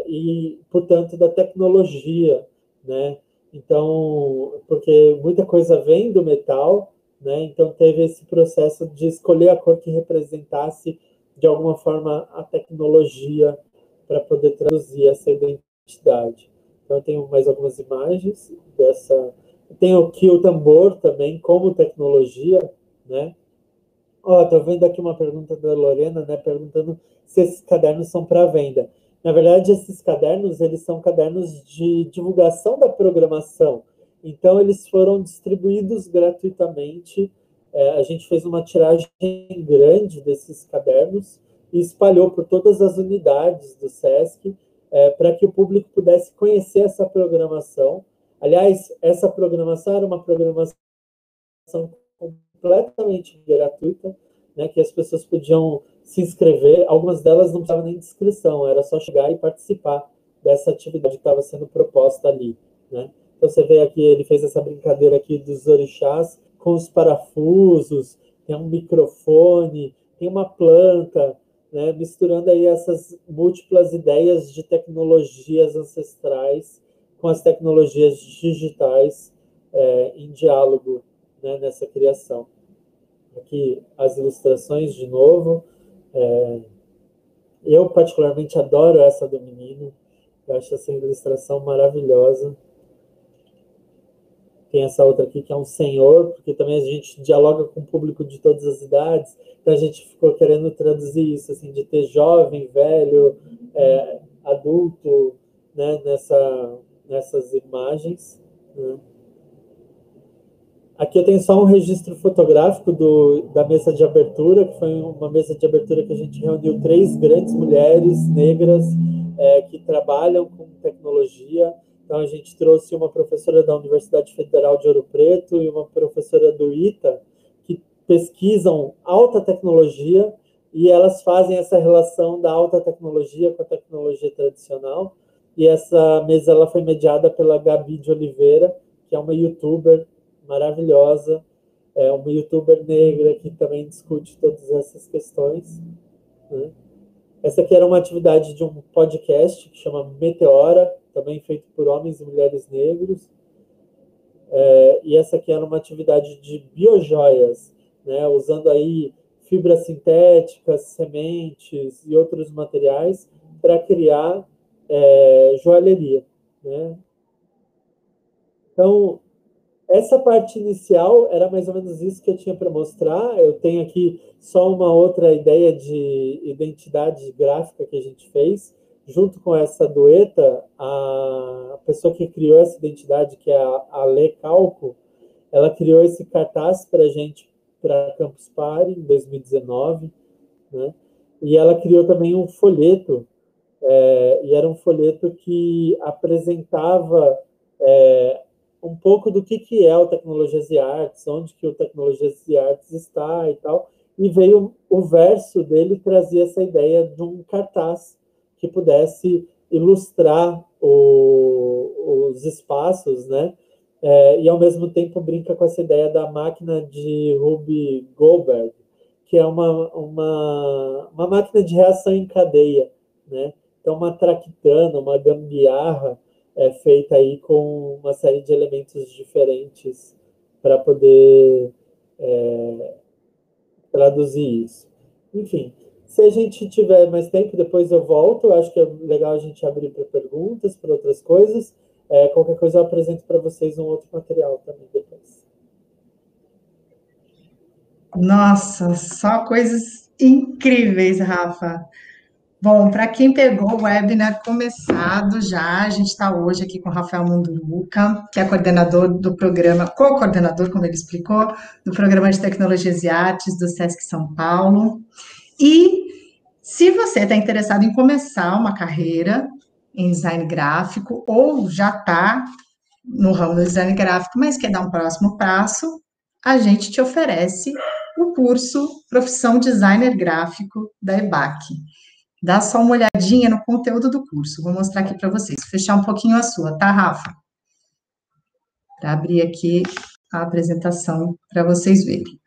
e, portanto, da tecnologia, né? Então, porque muita coisa vem do metal, né? Então teve esse processo de escolher a cor que representasse de alguma forma a tecnologia para poder traduzir essa identidade. Então eu tenho mais algumas imagens dessa. Tenho aqui o tambor também como tecnologia, né? Tô vendo aqui uma pergunta da Lorena, né? Perguntando se esses cadernos são para venda. Na verdade, esses cadernos, eles são cadernos de divulgação da programação. Então, eles foram distribuídos gratuitamente. A gente fez uma tiragem grande desses cadernos e espalhou por todas as unidades do SESC, para que o público pudesse conhecer essa programação. Aliás, essa programação era uma programação completamente gratuita, né, que as pessoas podiam se inscrever, algumas delas não precisavam nem de inscrição, era só chegar e participar dessa atividade que estava sendo proposta ali, né? Então você vê aqui, ele fez essa brincadeira aqui dos orixás com os parafusos, tem um microfone, tem uma planta, né, misturando aí essas múltiplas ideias de tecnologias ancestrais com as tecnologias digitais em diálogo, né, nessa criação. Aqui as ilustrações de novo. Eu particularmente adoro essa do menino. Eu acho essa ilustração maravilhosa. Tem essa outra aqui que é um senhor, porque também a gente dialoga com o público de todas as idades. Então a gente ficou querendo traduzir isso, assim, de ter jovem, velho, adulto, né, nessas imagens, né? Aqui eu tenho só um registro fotográfico da mesa de abertura, que foi uma mesa de abertura que a gente reuniu 3 grandes mulheres negras que trabalham com tecnologia. Então, a gente trouxe uma professora da Universidade Federal de Ouro Preto e uma professora do ITA, que pesquisam alta tecnologia, e elas fazem essa relação da alta tecnologia com a tecnologia tradicional. E essa mesa ela foi mediada pela Gabi de Oliveira, que é uma youtuber maravilhosa, uma youtuber negra que também discute todas essas questões, né? Essa aqui era uma atividade de um podcast que chama Meteora, também feito por homens e mulheres negros. E essa aqui era uma atividade de biojoias, né? Usando aí fibras sintéticas, sementes e outros materiais para criar joalheria, né? Então, essa parte inicial era mais ou menos isso que eu tinha para mostrar. Eu tenho aqui só uma outra ideia de identidade gráfica que a gente fez. Junto com essa dueta, a pessoa que criou essa identidade, que é a Lê Calco, ela criou esse cartaz para a gente, para Campus Party, em 2019, né? E ela criou também um folheto, e era um folheto que apresentava um pouco do que é o Tecnologias e Artes, onde que o Tecnologias e Artes está e tal, e veio o verso dele trazia essa ideia de um cartaz que pudesse ilustrar os espaços, né? E ao mesmo tempo brinca com essa ideia da máquina de Ruby Goldberg, que é uma máquina de reação em cadeia, né? Então, uma traquitana, uma gambiarra feita aí com uma série de elementos diferentes para poder traduzir isso. Enfim, se a gente tiver mais tempo, depois eu volto. Eu acho que é legal a gente abrir para perguntas, para outras coisas. Qualquer coisa eu apresento para vocês um outro material também depois. Nossa, só coisas incríveis, Rafa. Bom, para quem pegou o webinar começado já, a gente está hoje aqui com o Rafael Munduruca, que é coordenador do programa, co-coordenador, como ele explicou, do Programa de Tecnologias e Artes do SESC São Paulo. E se você está interessado em começar uma carreira em design gráfico ou já está no ramo do design gráfico, mas quer dar um próximo passo, a gente te oferece o curso Profissão Designer Gráfico da EBAC. Dá só uma olhadinha no conteúdo do curso. Vou mostrar aqui para vocês. Fechar um pouquinho a sua, tá, Rafa? Para abrir aqui a apresentação para vocês verem.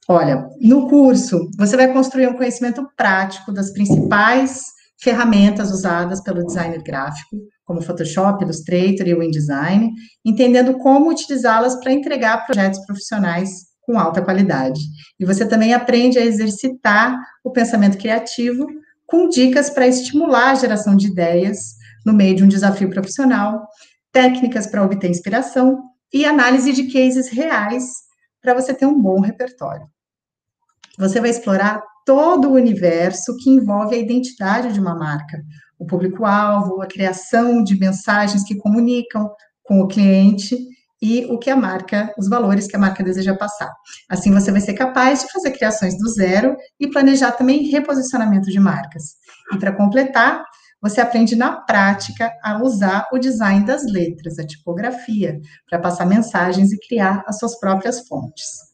Olha, no curso, você vai construir um conhecimento prático das principais ferramentas usadas pelo designer gráfico, como Photoshop, Illustrator e o InDesign, entendendo como utilizá-las para entregar projetos profissionais com alta qualidade. E você também aprende a exercitar o pensamento criativo com dicas para estimular a geração de ideias no meio de um desafio profissional, técnicas para obter inspiração e análise de cases reais para você ter um bom repertório. Você vai explorar todo o universo que envolve a identidade de uma marca, o público-alvo, a criação de mensagens que comunicam com o cliente e o que a marca, os valores que a marca deseja passar. Assim, você vai ser capaz de fazer criações do zero e planejar também reposicionamento de marcas. E para completar, você aprende na prática a usar o design das letras, a tipografia, para passar mensagens e criar as suas próprias fontes.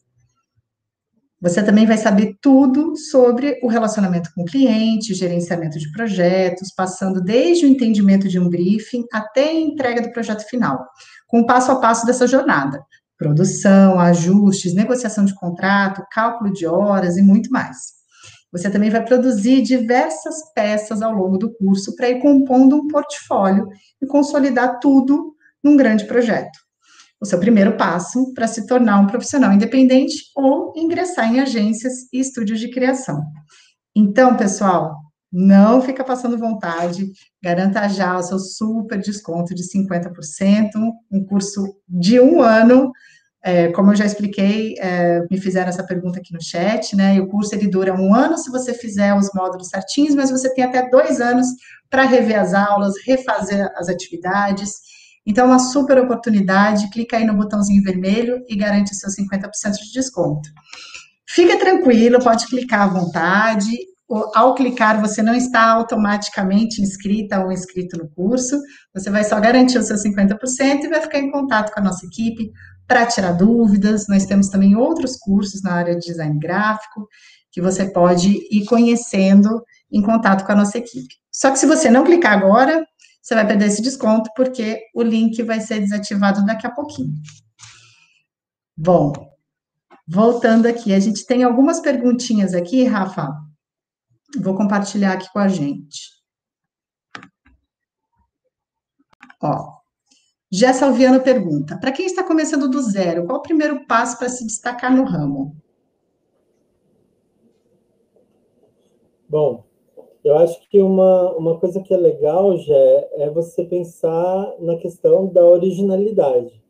Você também vai saber tudo sobre o relacionamento com o cliente, gerenciamento de projetos, passando desde o entendimento de um briefing até a entrega do projeto final, com o passo a passo dessa jornada. Produção, ajustes, negociação de contrato, cálculo de horas e muito mais. Você também vai produzir diversas peças ao longo do curso para ir compondo um portfólio e consolidar tudo num grande projeto. O seu primeiro passo para se tornar um profissional independente ou ingressar em agências e estúdios de criação. Então, pessoal, não fica passando vontade, garanta já o seu super desconto de 50%, um curso de 1 ano, como eu já expliquei, me fizeram essa pergunta aqui no chat, né, e o curso ele dura 1 ano se você fizer os módulos certinhos, mas você tem até 2 anos para rever as aulas, refazer as atividades. Então, é uma super oportunidade, clica aí no botãozinho vermelho e garante o seu 50% de desconto. Fica tranquilo, pode clicar à vontade. Ao clicar, você não está automaticamente inscrita ou inscrito no curso, você vai só garantir o seu 50% e vai ficar em contato com a nossa equipe para tirar dúvidas. Nós temos também outros cursos na área de design gráfico que você pode ir conhecendo em contato com a nossa equipe. Só que se você não clicar agora, você vai perder esse desconto, porque o link vai ser desativado daqui a pouquinho. Bom, voltando aqui, a gente tem algumas perguntinhas aqui, Rafa. Vou compartilhar aqui com a gente. Ó, Jessa Alviano pergunta, para quem está começando do zero, qual o primeiro passo para se destacar no ramo? Bom, eu acho que uma coisa que é legal, Jé, é você pensar na questão da originalidade.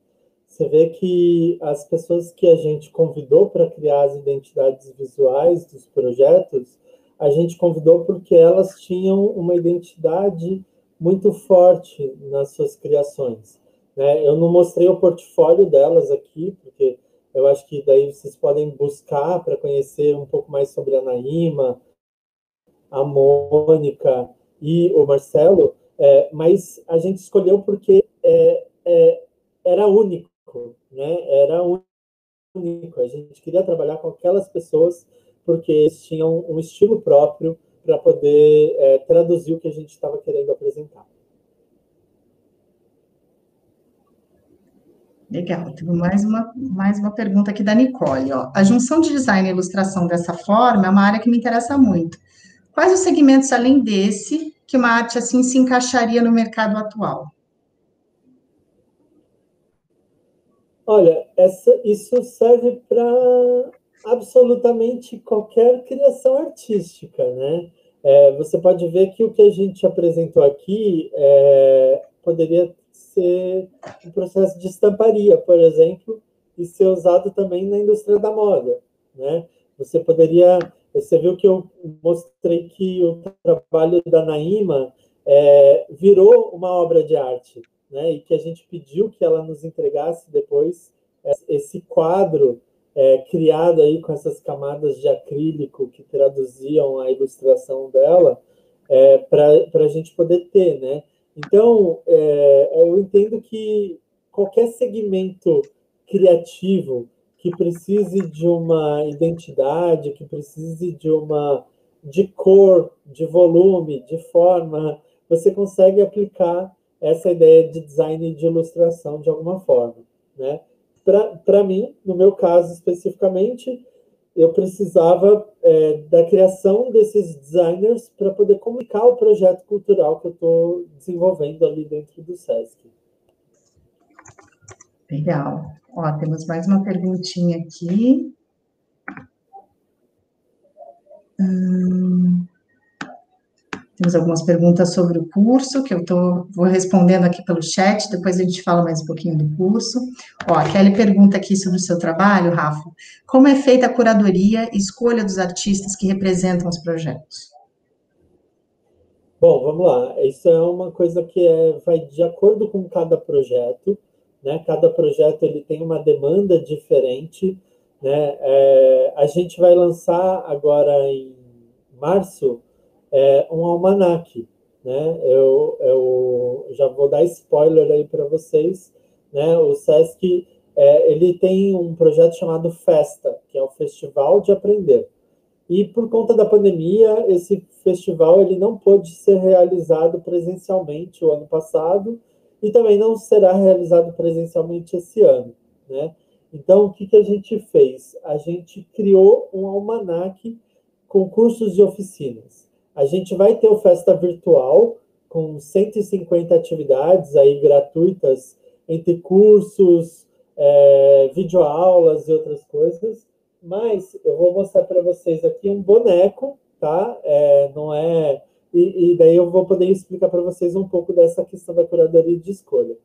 Você vê que as pessoas que a gente convidou para criar as identidades visuais dos projetos, a gente convidou porque elas tinham uma identidade muito forte nas suas criações, né? Eu não mostrei o portfólio delas aqui, porque eu acho que daí vocês podem buscar para conhecer um pouco mais sobre a Naíma, a Mônica e o Marcelo, mas a gente escolheu porque era único, né? Era único. A gente queria trabalhar com aquelas pessoas porque eles tinham um estilo próprio para poder traduzir o que a gente estava querendo apresentar. Legal, temos mais uma pergunta aqui da Nicole. Ó. A junção de design e ilustração dessa forma é uma área que me interessa muito. Quais os segmentos, além desse, que uma arte assim se encaixaria no mercado atual? Olha, isso serve para absolutamente qualquer criação artística, né? Você pode ver que o que a gente apresentou aqui poderia ser um processo de estamparia, por exemplo, e ser usado também na indústria da moda, né? Você viu que eu mostrei que o trabalho da Naíma virou uma obra de arte, né? E que a gente pediu que ela nos entregasse depois esse quadro criado aí com essas camadas de acrílico que traduziam a ilustração dela para a gente poder ter, né? Então, eu entendo que qualquer segmento criativo que precise de uma identidade, que precise de cor, de volume, de forma, você consegue aplicar essa ideia de design e de ilustração de alguma forma, né? Para mim, no meu caso especificamente, eu precisava da criação desses designers para poder comunicar o projeto cultural que eu estou desenvolvendo ali dentro do SESC. Legal. Ó, temos mais uma perguntinha aqui. Temos algumas perguntas sobre o curso, que vou respondendo aqui pelo chat, depois a gente fala mais um pouquinho do curso. Ó, a Kelly pergunta aqui sobre o seu trabalho, Rafa. Como é feita a curadoria e escolha dos artistas que representam os projetos? Bom, vamos lá. Isso é uma coisa que vai de acordo com cada projeto, né? Cada projeto ele tem uma demanda diferente, né? A gente vai lançar agora em março um almanaque, né? Eu já vou dar spoiler aí para vocês, né? O SESC ele tem um projeto chamado Festa, que é o Festival de Aprender. E por conta da pandemia, esse festival ele não pôde ser realizado presencialmente o ano passado e também não será realizado presencialmente esse ano, né? Então, o que a gente fez? A gente criou um almanaque com cursos e oficinas. A gente vai ter o Festa Virtual, com 150 atividades aí gratuitas, entre cursos, videoaulas e outras coisas. Mas eu vou mostrar para vocês aqui um boneco, tá? Não é... E daí eu vou poder explicar para vocês um pouco dessa questão da curadoria de escolha.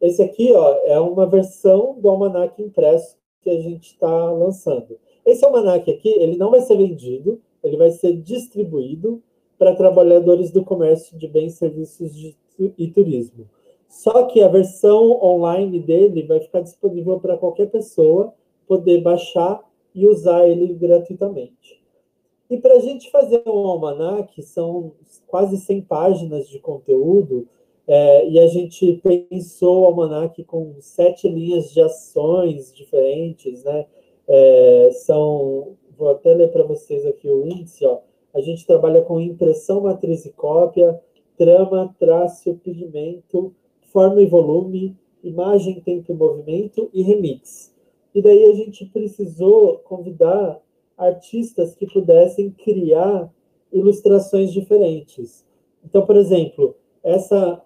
Esse aqui, ó, é uma versão do almanaque impresso que a gente está lançando. Esse almanaque aqui, ele não vai ser vendido, ele vai ser distribuído para trabalhadores do comércio de bens, serviços e turismo. Só que a versão online dele vai ficar disponível para qualquer pessoa poder baixar e usar ele gratuitamente. E para a gente fazer um almanaque, são quase 100 páginas de conteúdo, e a gente pensou o almanaque com 7 linhas de ações diferentes, né? Vou até ler para vocês aqui o índice, ó. A gente trabalha com impressão, matriz e cópia, trama, traço, pigmento, forma e volume, imagem, tempo e movimento e remix. E daí a gente precisou convidar artistas que pudessem criar ilustrações diferentes. Então, por exemplo, essa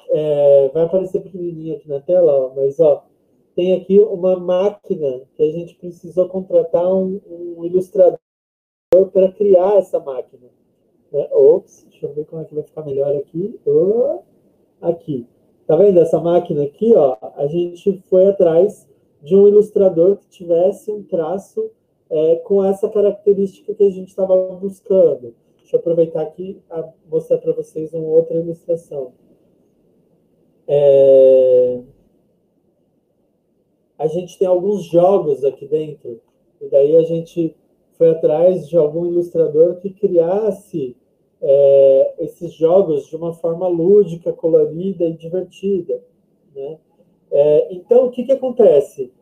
vai aparecer pequenininha aqui na tela, ó, mas ó, tem aqui uma máquina que a gente precisou contratar um ilustrador para criar essa máquina. Ops, deixa eu ver como é que vai ficar melhor aqui. Aqui. Tá vendo essa máquina aqui, ó? A gente foi atrás de um ilustrador que tivesse um traço com essa característica que a gente estava buscando. Deixa eu aproveitar aqui e mostrar para vocês uma outra ilustração. A gente tem alguns jogos aqui dentro, e daí a gente foi atrás de algum ilustrador que criasse esses jogos de uma forma lúdica, colorida e divertida, né? Então, o que acontece?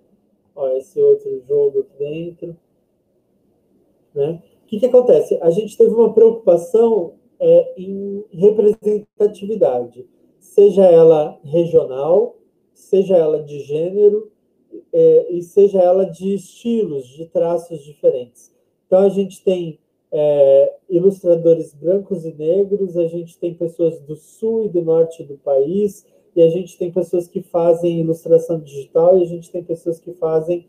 Ó, esse outro jogo aqui dentro, né? O que acontece? A gente teve uma preocupação em representatividade, seja ela regional, seja ela de gênero, e seja ela de estilos, de traços diferentes. Então, a gente tem ilustradores brancos e negros, a gente tem pessoas do sul e do norte do país, e a gente tem pessoas que fazem ilustração digital, e a gente tem pessoas que fazem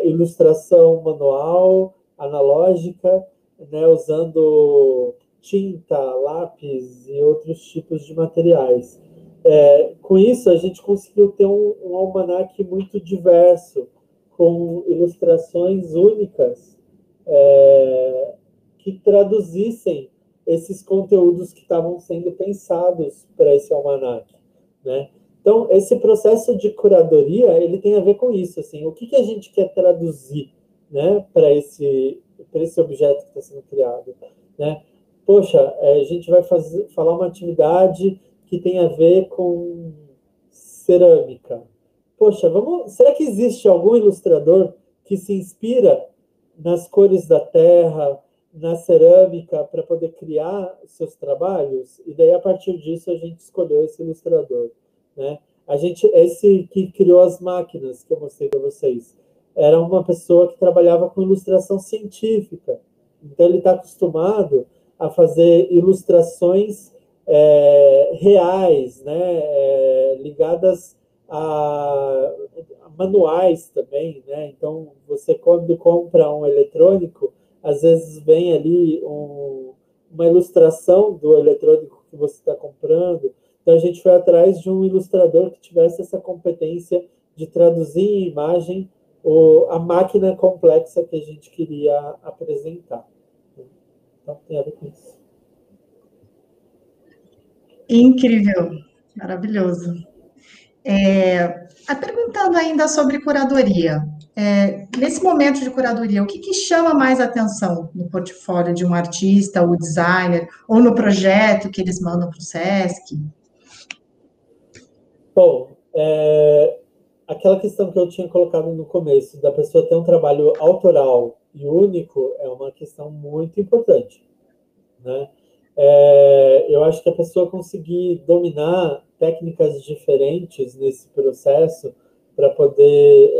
ilustração manual, analógica, né, usando tinta, lápis e outros tipos de materiais. Com isso, a gente conseguiu ter um almanaque muito diverso, com ilustrações únicas, que traduzissem esses conteúdos que estavam sendo pensados para esse almanaque, né? Então, esse processo de curadoria, ele tem a ver com isso, assim, o que a gente quer traduzir, né, para esse objeto que está sendo criado, né? Poxa, a gente vai falar uma atividade que tem a ver com cerâmica. Poxa, será que existe algum ilustrador que se inspira nas cores da terra, na cerâmica, para poder criar seus trabalhos? E daí, a partir disso, a gente escolheu esse ilustrador, né? Esse que criou as máquinas que eu mostrei para vocês, era uma pessoa que trabalhava com ilustração científica. Então, ele está acostumado a fazer ilustrações reais, né? Ligadas a manuais também, né? Então, você, quando compra um eletrônico, às vezes vem ali uma ilustração do eletrônico que você está comprando. Então, a gente foi atrás de um ilustrador que tivesse essa competência de traduzir em imagem a máquina complexa que a gente queria apresentar. Então, tem a ver com isso. Incrível, maravilhoso. Perguntando ainda sobre curadoria, nesse momento de curadoria, o que chama mais atenção no portfólio de um artista ou designer, ou no projeto que eles mandam para o SESC? Bom, aquela questão que eu tinha colocado no começo, da pessoa ter um trabalho autoral e único, é uma questão muito importante, né? Eu acho que a pessoa conseguir dominar técnicas diferentes nesse processo para poder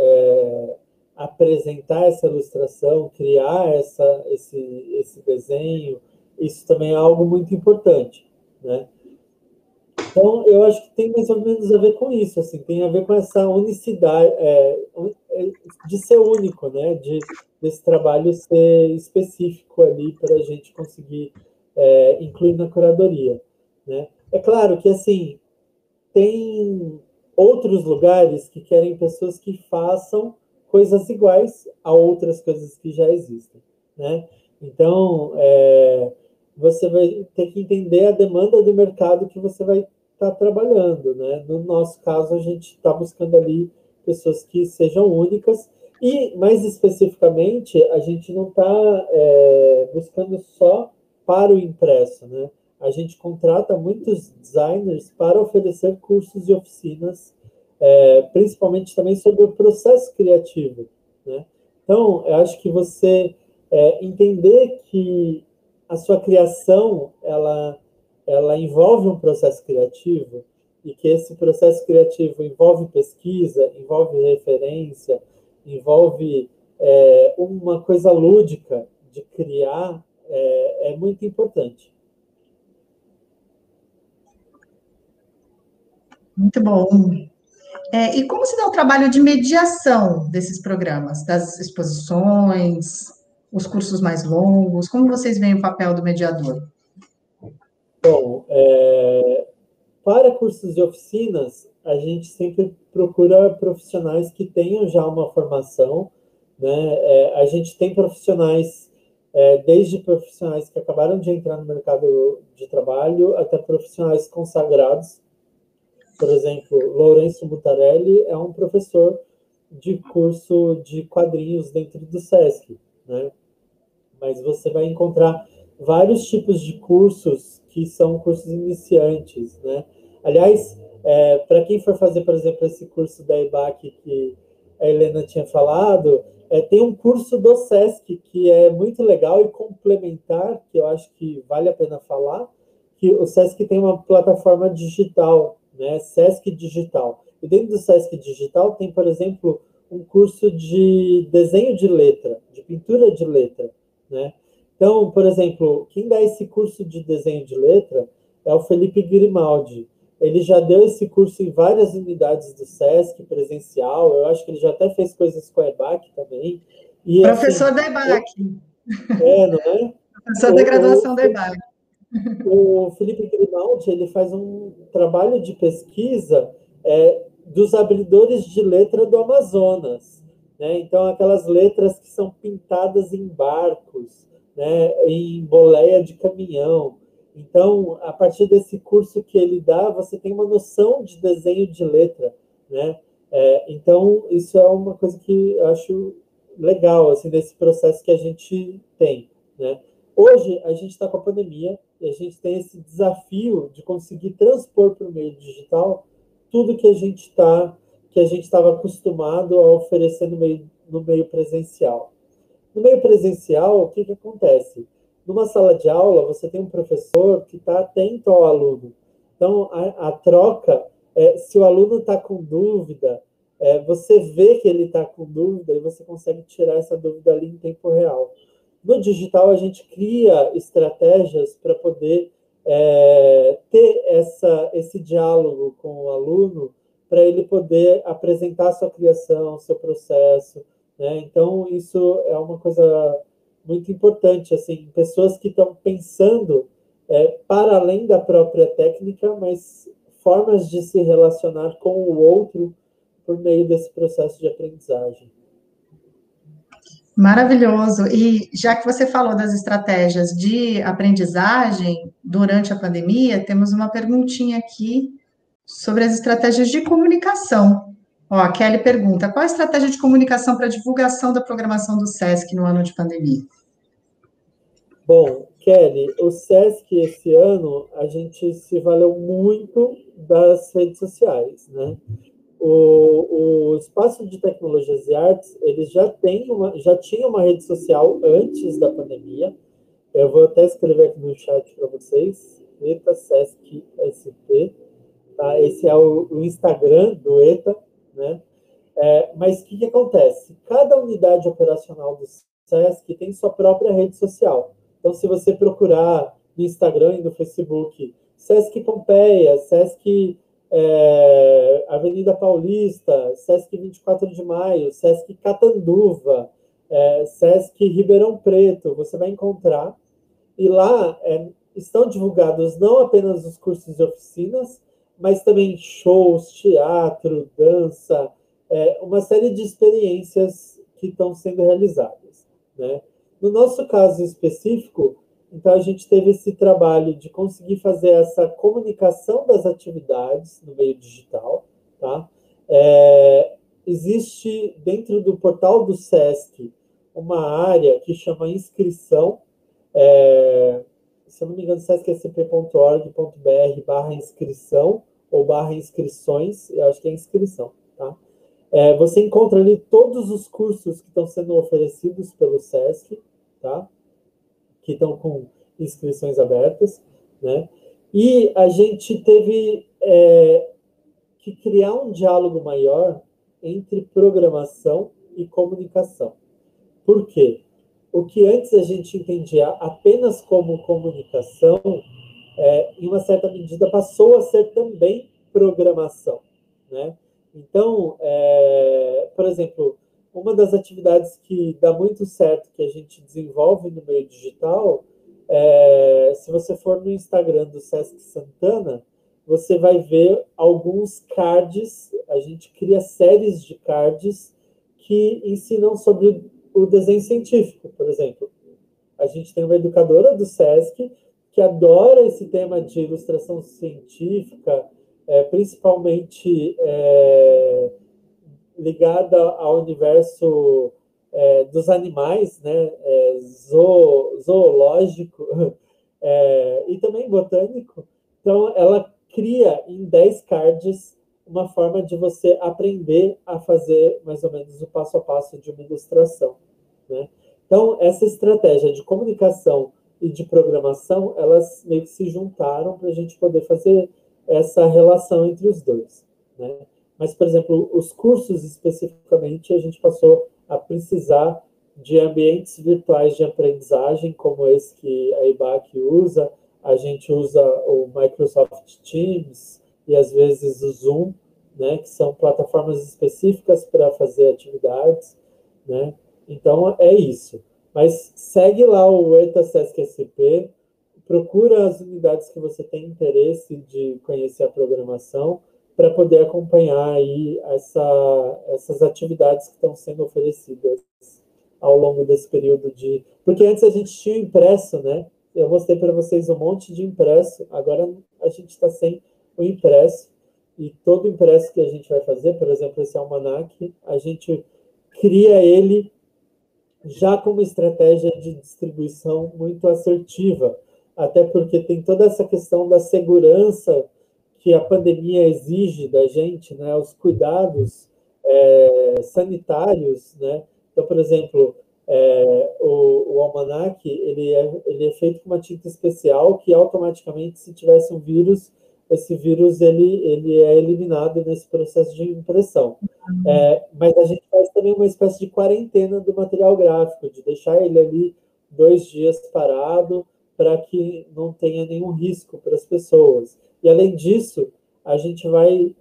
apresentar essa ilustração, criar esse desenho, isso também é algo muito importante, né? Então, eu acho que tem mais ou menos a ver com isso, assim, tem a ver com essa unicidade, de ser único, né? Desse trabalho ser específico ali para a gente conseguir incluir na curadoria, né? É claro que, assim, tem outros lugares que querem pessoas que façam coisas iguais a outras coisas que já existem, né? Então, você vai ter que entender a demanda do mercado que você vai estar trabalhando, né? No nosso caso, a gente está buscando ali pessoas que sejam únicas e, mais especificamente, a gente não está buscando só para o impresso, né? A gente contrata muitos designers para oferecer cursos e oficinas, principalmente também sobre o processo criativo, né? Então, eu acho que você entender que a sua criação, ela envolve um processo criativo, e que esse processo criativo envolve pesquisa, envolve referência, envolve uma coisa lúdica de criar, é muito importante. Muito bom. E como se dá o trabalho de mediação desses programas, das exposições, os cursos mais longos? Como vocês veem o papel do mediador? Bom, para cursos e oficinas, a gente sempre procura profissionais que tenham já uma formação, né? A gente tem profissionais, desde profissionais que acabaram de entrar no mercado de trabalho até profissionais consagrados. Por exemplo, Lourenço Mutarelli é um professor de curso de quadrinhos dentro do SESC, né? Mas você vai encontrar vários tipos de cursos que são cursos iniciantes, né? Aliás, para quem for fazer, por exemplo, esse curso da EBAC que a Helena tinha falado, tem um curso do SESC que é muito legal e complementar, que eu acho que vale a pena falar, que o SESC tem uma plataforma digital, né? SESC Digital. E dentro do SESC Digital tem, por exemplo, um curso de desenho de letra, de pintura de letra, né? Então, por exemplo, quem dá esse curso de desenho de letra é o Felipe Grimaldi. Ele já deu esse curso em várias unidades do SESC, presencial. Eu acho que ele já até fez coisas com a EBAC também. E, Professor assim, da EBAC. não é? Professor da graduação da EBAC. O Felipe Grimaldi, ele faz um trabalho de pesquisa dos abridores de letra do Amazonas, né? Então, aquelas letras que são pintadas em barcos, né? Em boleia de caminhão. Então, a partir desse curso que ele dá, você tem uma noção de desenho de letra, né? Então, isso é uma coisa que eu acho legal, assim, desse processo que a gente tem, né? Hoje, a gente está com a pandemia e a gente tem esse desafio de conseguir transpor para o meio digital tudo que a gente estava acostumado a oferecer no meio presencial. No meio presencial, o que acontece? Numa sala de aula, você tem um professor que está atento ao aluno. Então, a troca, se o aluno está com dúvida, você vê que ele está com dúvida e você consegue tirar essa dúvida ali em tempo real. No digital, a gente cria estratégias para poder ter esse diálogo com o aluno, para ele poder apresentar sua criação, seu processo, né? Então, isso é uma coisa muito importante, assim, pessoas que estão pensando para além da própria técnica, mas formas de se relacionar com o outro por meio desse processo de aprendizagem. Maravilhoso. E já que você falou das estratégias de aprendizagem durante a pandemia, temos uma perguntinha aqui sobre as estratégias de comunicação. Ó, a Kelly pergunta: qual a estratégia de comunicação para divulgação da programação do SESC no ano de pandemia? Bom, Kelly, o SESC esse ano a gente se valeu muito das redes sociais, né? O Espaço de Tecnologias e Artes, ele já tinha uma rede social antes da pandemia. Eu vou até escrever aqui no chat para vocês, ETA SESC SP, tá? Esse é o Instagram do ETA, né? Mas o que acontece? Cada unidade operacional do SESC tem sua própria rede social. Então, se você procurar no Instagram e no Facebook, SESC Pompeia, SESC Avenida Paulista, SESC 24 de Maio, SESC Catanduva, SESC Ribeirão Preto, você vai encontrar. E lá estão divulgados não apenas os cursos e oficinas, mas também shows, teatro, dança, uma série de experiências que estão sendo realizadas, né? No nosso caso específico, então a gente teve esse trabalho de conseguir fazer essa comunicação das atividades no meio digital, tá? Existe dentro do portal do SESC uma área que chama inscrição, se eu não me engano, sescsp.org.br/inscrição ou /inscrições, eu acho que é inscrição, tá? Você encontra ali todos os cursos que estão sendo oferecidos pelo SESC, tá? Que estão com inscrições abertas, né? E a gente teve que criar um diálogo maior entre programação e comunicação. Por quê? O que antes a gente entendia apenas como comunicação, em uma certa medida, passou a ser também programação, né? Então, por exemplo, uma das atividades que dá muito certo, que a gente desenvolve no meio digital, se você for no Instagram do Sesc Santana, você vai ver alguns cards, a gente cria séries de cards que ensinam sobre o desenho científico, por exemplo. A gente tem uma educadora do SESC que adora esse tema de ilustração científica, principalmente ligada ao universo dos animais, né, zoológico, e também botânico. Então, ela cria em 10 cards uma forma de você aprender a fazer mais ou menos o passo a passo de uma ilustração, né? Então, essa estratégia de comunicação e de programação, elas meio que se juntaram para a gente poder fazer essa relação entre os dois, né? Mas, por exemplo, os cursos especificamente, a gente passou a precisar de ambientes virtuais de aprendizagem, como esse que a IBAC usa. A gente usa o Microsoft Teams e, às vezes, o Zoom, né, que são plataformas específicas para fazer atividades, né? Então, é isso. Mas segue lá o ETA Sesc SP, procura as unidades que você tem interesse de conhecer a programação para poder acompanhar aí essas atividades que estão sendo oferecidas ao longo desse período de... Porque antes a gente tinha impresso, né? Eu mostrei para vocês um monte de impresso, agora a gente está sem o impresso, e todo impresso que a gente vai fazer, por exemplo, esse almanac, a gente cria ele já com uma estratégia de distribuição muito assertiva, até porque tem toda essa questão da segurança que a pandemia exige da gente, né, os cuidados sanitários, né? Então, por exemplo, o almanac, ele é feito com uma tinta especial que automaticamente, se tivesse um vírus, esse vírus ele é eliminado nesse processo de impressão. Mas a gente faz também uma espécie de quarentena do material gráfico, de deixar ele ali 2 dias parado para que não tenha nenhum risco para as pessoas. E, além disso, a gente vai...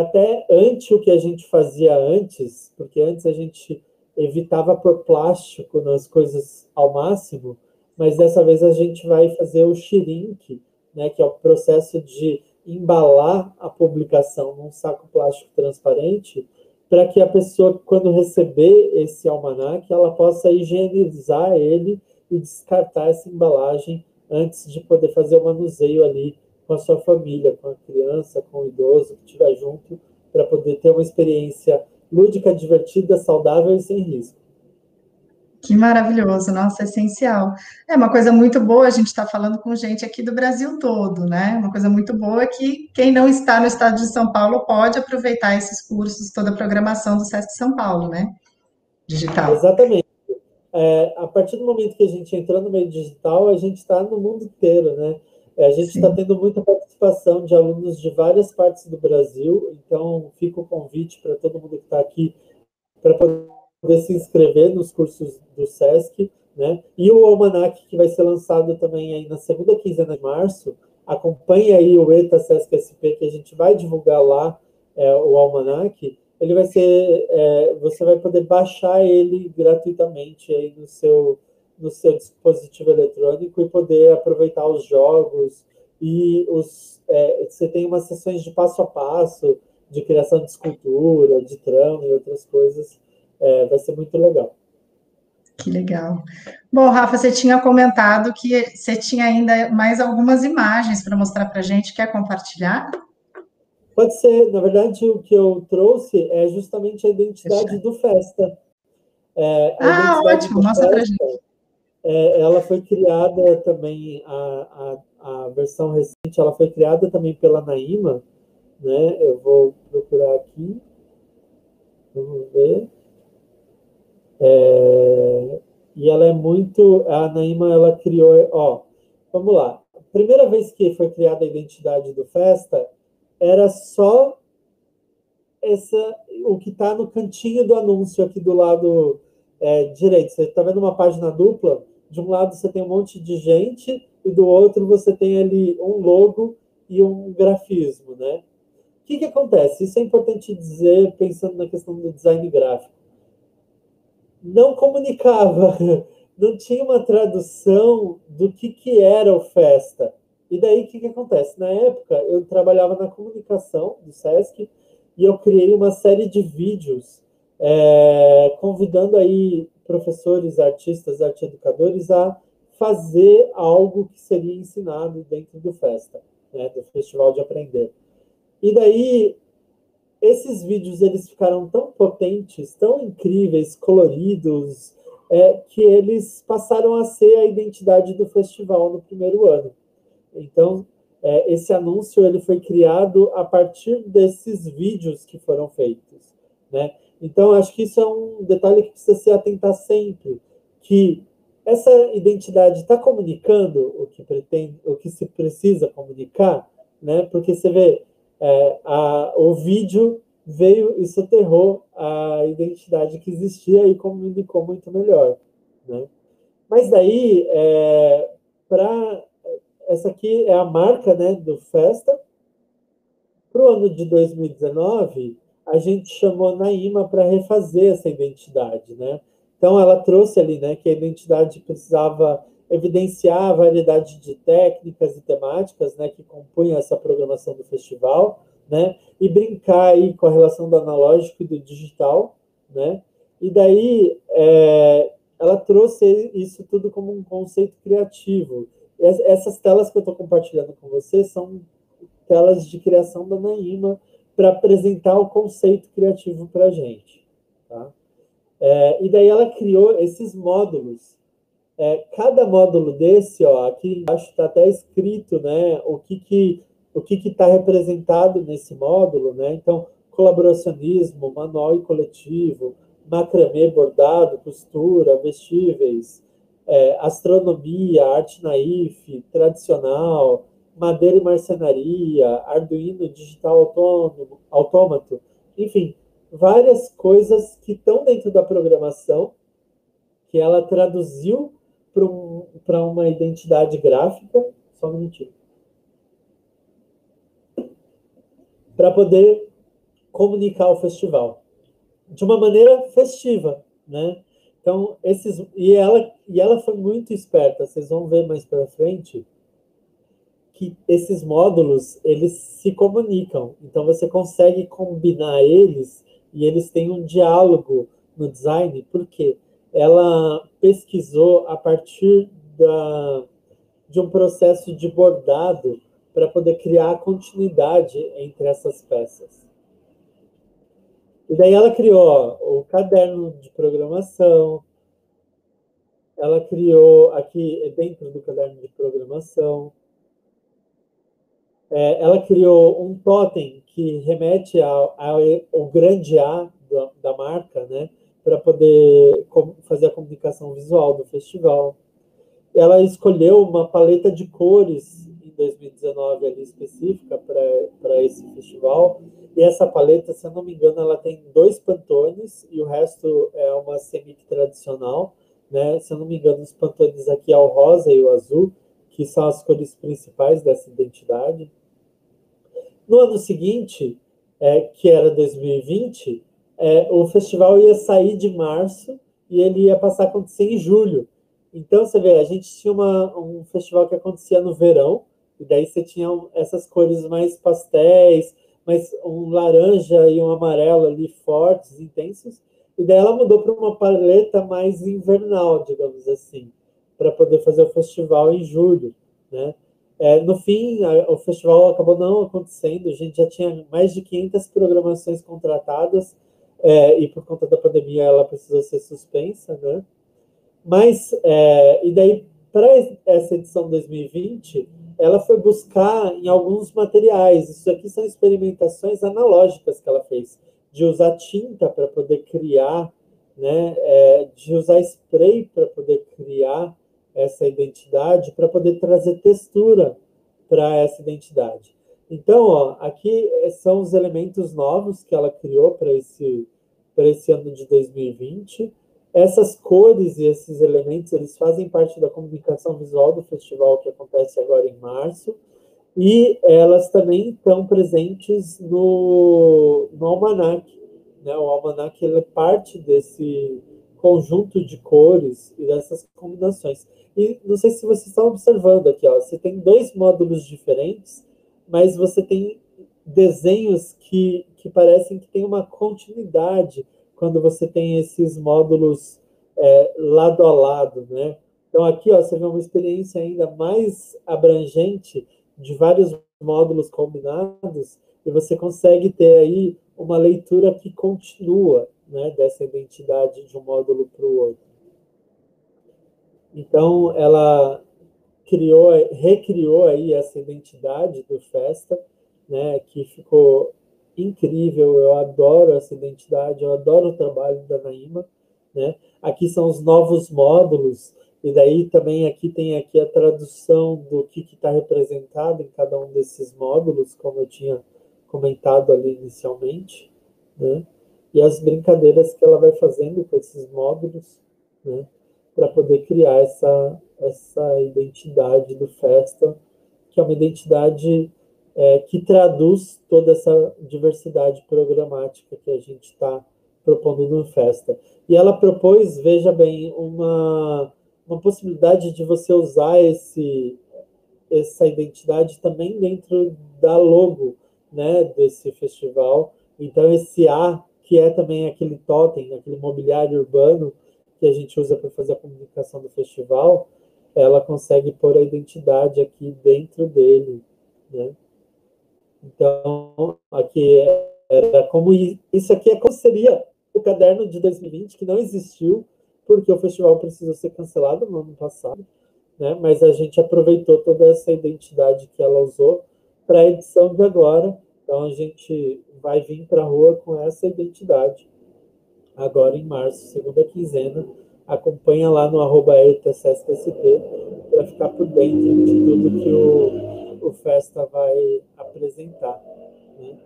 até ante o que a gente fazia antes, porque antes a gente evitava pôr plástico nas coisas ao máximo, mas dessa vez a gente vai fazer o shrink, né, que é o processo de embalar a publicação num saco plástico transparente, para que a pessoa, quando receber esse almanac, ela possa higienizar ele e descartar essa embalagem antes de poder fazer o manuseio ali com a sua família, com a criança, com o idoso que estiver junto, para poder ter uma experiência lúdica, divertida, saudável e sem risco. Que maravilhoso, nossa, essencial. É uma coisa muito boa, a gente está falando com gente aqui do Brasil todo, né? Uma coisa muito boa é que quem não está no estado de São Paulo pode aproveitar esses cursos, toda a programação do SESC São Paulo, né? Digital. Exatamente. A partir do momento que a gente entrou no meio digital, a gente está no mundo inteiro, né? A gente está tendo muita participação de alunos de várias partes do Brasil, então fica o convite para todo mundo que está aqui para poder se inscrever nos cursos do SESC, né? E o almanac, que vai ser lançado também aí na segunda quinzena de março, acompanhe aí o ETA Sesc SP, que a gente vai divulgar lá o almanac. Ele vai ser, você vai poder baixar ele gratuitamente aí no seu dispositivo eletrônico e poder aproveitar os jogos e você tem umas sessões de passo a passo, de criação de escultura, de trama e outras coisas. Vai ser muito legal. Que legal. Bom, Rafa, você tinha comentado que você tinha ainda mais algumas imagens para mostrar para a gente. Quer compartilhar? Pode ser. Na verdade, o que eu trouxe é justamente a identidade do Festa. Ótimo, mostra para a gente. Ela foi criada também, a versão recente, ela foi criada também pela Naima, né? Eu vou procurar aqui. Vamos ver. E ela é muito... A Naima, ela criou... vamos lá. A primeira vez que foi criada a identidade do Festa, era só o que está no cantinho do anúncio aqui do lado direito. Você está vendo uma página dupla? De um lado você tem um monte de gente e do outro você tem ali um logo e um grafismo, né? O que acontece? Isso é importante dizer, pensando na questão do design gráfico. Não comunicava, não tinha uma tradução do que era o Festa. E daí, o que acontece? Na época, eu trabalhava na comunicação do SESC e eu criei uma série de vídeos convidando aí professores, artistas, arte-educadores a fazer algo que seria ensinado dentro do Festa, né, do Festival de Aprender. E daí, esses vídeos eles ficaram tão potentes, tão incríveis, coloridos, que eles passaram a ser a identidade do festival no primeiro ano. Então, esse anúncio ele foi criado a partir desses vídeos que foram feitos, né? Então, acho que isso é um detalhe que precisa se atentar sempre, que essa identidade está comunicando o que pretende, o que se precisa comunicar, né? Porque você vê, o vídeo veio e soterrou a identidade que existia e comunicou muito melhor, né? Mas daí, essa aqui é a marca, né, do Festa. Para o ano de 2019, a gente chamou a Naima para refazer essa identidade, né? Então, ela trouxe ali, né, que a identidade precisava evidenciar a variedade de técnicas e temáticas, né, que compunham essa programação do festival, né, e brincar aí com a relação do analógico e do digital, né? E daí, ela trouxe isso tudo como um conceito criativo. Essas telas que eu estou compartilhando com vocês são telas de criação da Naima para apresentar o conceito criativo para a gente. Tá? E daí ela criou esses módulos. Cada módulo desse, ó, aqui embaixo está até escrito, né, o que está representado nesse módulo, né? Então, colaboracionismo, manual e coletivo, macramê, bordado, costura, vestíveis, astronomia, arte naif, tradicional, madeira e marcenaria, Arduino digital autômato, enfim, várias coisas que estão dentro da programação, que ela traduziu para uma identidade gráfica, só um minutinho, para poder comunicar o festival de uma maneira festiva, né? Então, e ela foi muito esperta, vocês vão ver mais para frente, que esses módulos, eles se comunicam. Então, você consegue combinar eles e eles têm um diálogo no design, porque ela pesquisou a partir de um processo de bordado para poder criar a continuidade entre essas peças. E daí ela criou o caderno de programação, ela criou aqui dentro do caderno de programação, ela criou um totem que remete ao grande A da marca, né, para poder fazer a comunicação visual do festival. Ela escolheu uma paleta de cores em 2019 ali específica para esse festival, e essa paleta, se eu não me engano, ela tem 2 pantones e o resto é uma semic tradicional, né? Se eu não me engano, os pantones aqui é o rosa e o azul, que são as cores principais dessa identidade. No ano seguinte, que era 2020, o festival ia sair de março e ele ia passar a acontecer em julho. Então, você vê, a gente tinha um festival que acontecia no verão, e daí você tinha essas cores mais pastéis, mais um laranja e um amarelo ali fortes, intensos, e daí ela mudou para uma paleta mais invernal, digamos assim, para poder fazer o festival em julho, né? No fim, o festival acabou não acontecendo, a gente já tinha mais de 500 programações contratadas, e por conta da pandemia ela precisou ser suspensa, né? Mas, e daí, para essa edição 2020, ela foi buscar em alguns materiais. Isso aqui são experimentações analógicas que ela fez, de usar tinta para poder criar, né, de usar spray para poder criar essa identidade, para poder trazer textura para essa identidade. Então, ó, aqui são os elementos novos que ela criou para esse ano de 2020. Essas cores e esses elementos, eles fazem parte da comunicação visual do festival que acontece agora em março, e elas também estão presentes no almanac, né? O almanac, ele é parte desse conjunto de cores e dessas combinações. E não sei se vocês estão observando aqui, ó, você tem 2 módulos diferentes, mas você tem desenhos que parecem que tem uma continuidade quando você tem esses módulos lado a lado, né? Então aqui, ó, você vê uma experiência ainda mais abrangente de vários módulos combinados e você consegue ter aí uma leitura que continua, né, dessa identidade de um módulo para o outro. Então, ela recriou aí essa identidade do Festa, né, que ficou incrível. Eu adoro essa identidade, eu adoro o trabalho da Naima, né? Aqui são os novos módulos, e daí também aqui tem aqui a tradução do que está representado em cada um desses módulos, como eu tinha comentado ali inicialmente, né? E as brincadeiras que ela vai fazendo com esses módulos, né? Para poder criar essa identidade do Festa, que é uma identidade que traduz toda essa diversidade programática que a gente está propondo no Festa. E ela propôs, veja bem, uma possibilidade de você usar essa identidade também dentro da logo, né, desse festival. Então, esse A, que é também aquele totem, aquele mobiliário urbano que a gente usa para fazer a comunicação do festival, ela consegue pôr a identidade aqui dentro dele, né? Então, aqui era como isso aqui é como seria o caderno de 2020, que não existiu, porque o festival precisou ser cancelado no ano passado, né? Mas a gente aproveitou toda essa identidade que ela usou para a edição de agora. Então, a gente vai vir para a rua com essa identidade agora em março, segunda quinzena. Acompanha lá no @ETSSP para ficar por dentro de tudo que o Festa vai apresentar, né?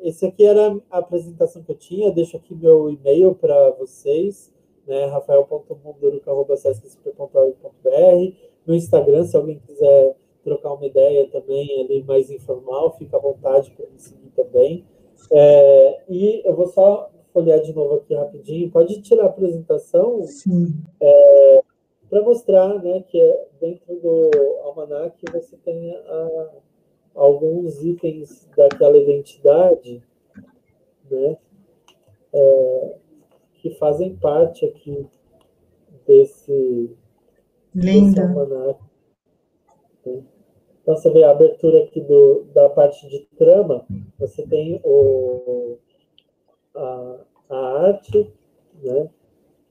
Esse aqui era a apresentação que eu tinha. Deixo aqui meu e-mail para vocês, né? rafael.munduruca@sescsp.org.br. No Instagram, se alguém quiser trocar uma ideia também ali mais informal, fica à vontade para me seguir também. E eu vou só folhear de novo aqui rapidinho. Pode tirar a apresentação? Sim. Para mostrar, né, que dentro do almanac você tem alguns itens daquela identidade, né, que fazem parte aqui desse almanac. Né? Então, você vê a abertura aqui da parte de trama, você tem a arte, né?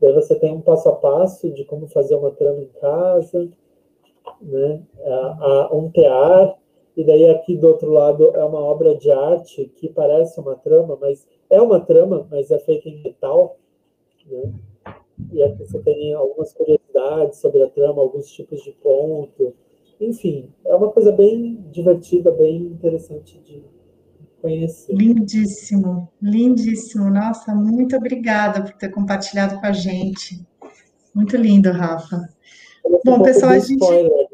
Daí você tem um passo a passo de como fazer uma trama em casa, né? Um tear, e daí aqui do outro lado é uma obra de arte que parece uma trama, mas é uma trama, mas é feita em metal, né? E aqui você tem algumas curiosidades sobre a trama, alguns tipos de ponto. Enfim, é uma coisa bem divertida, bem interessante de conhecer. Lindíssimo, lindíssimo. Nossa, muito obrigada por ter compartilhado com a gente. Muito lindo, Rafa. Bom, pessoal, a gente... Spoiler.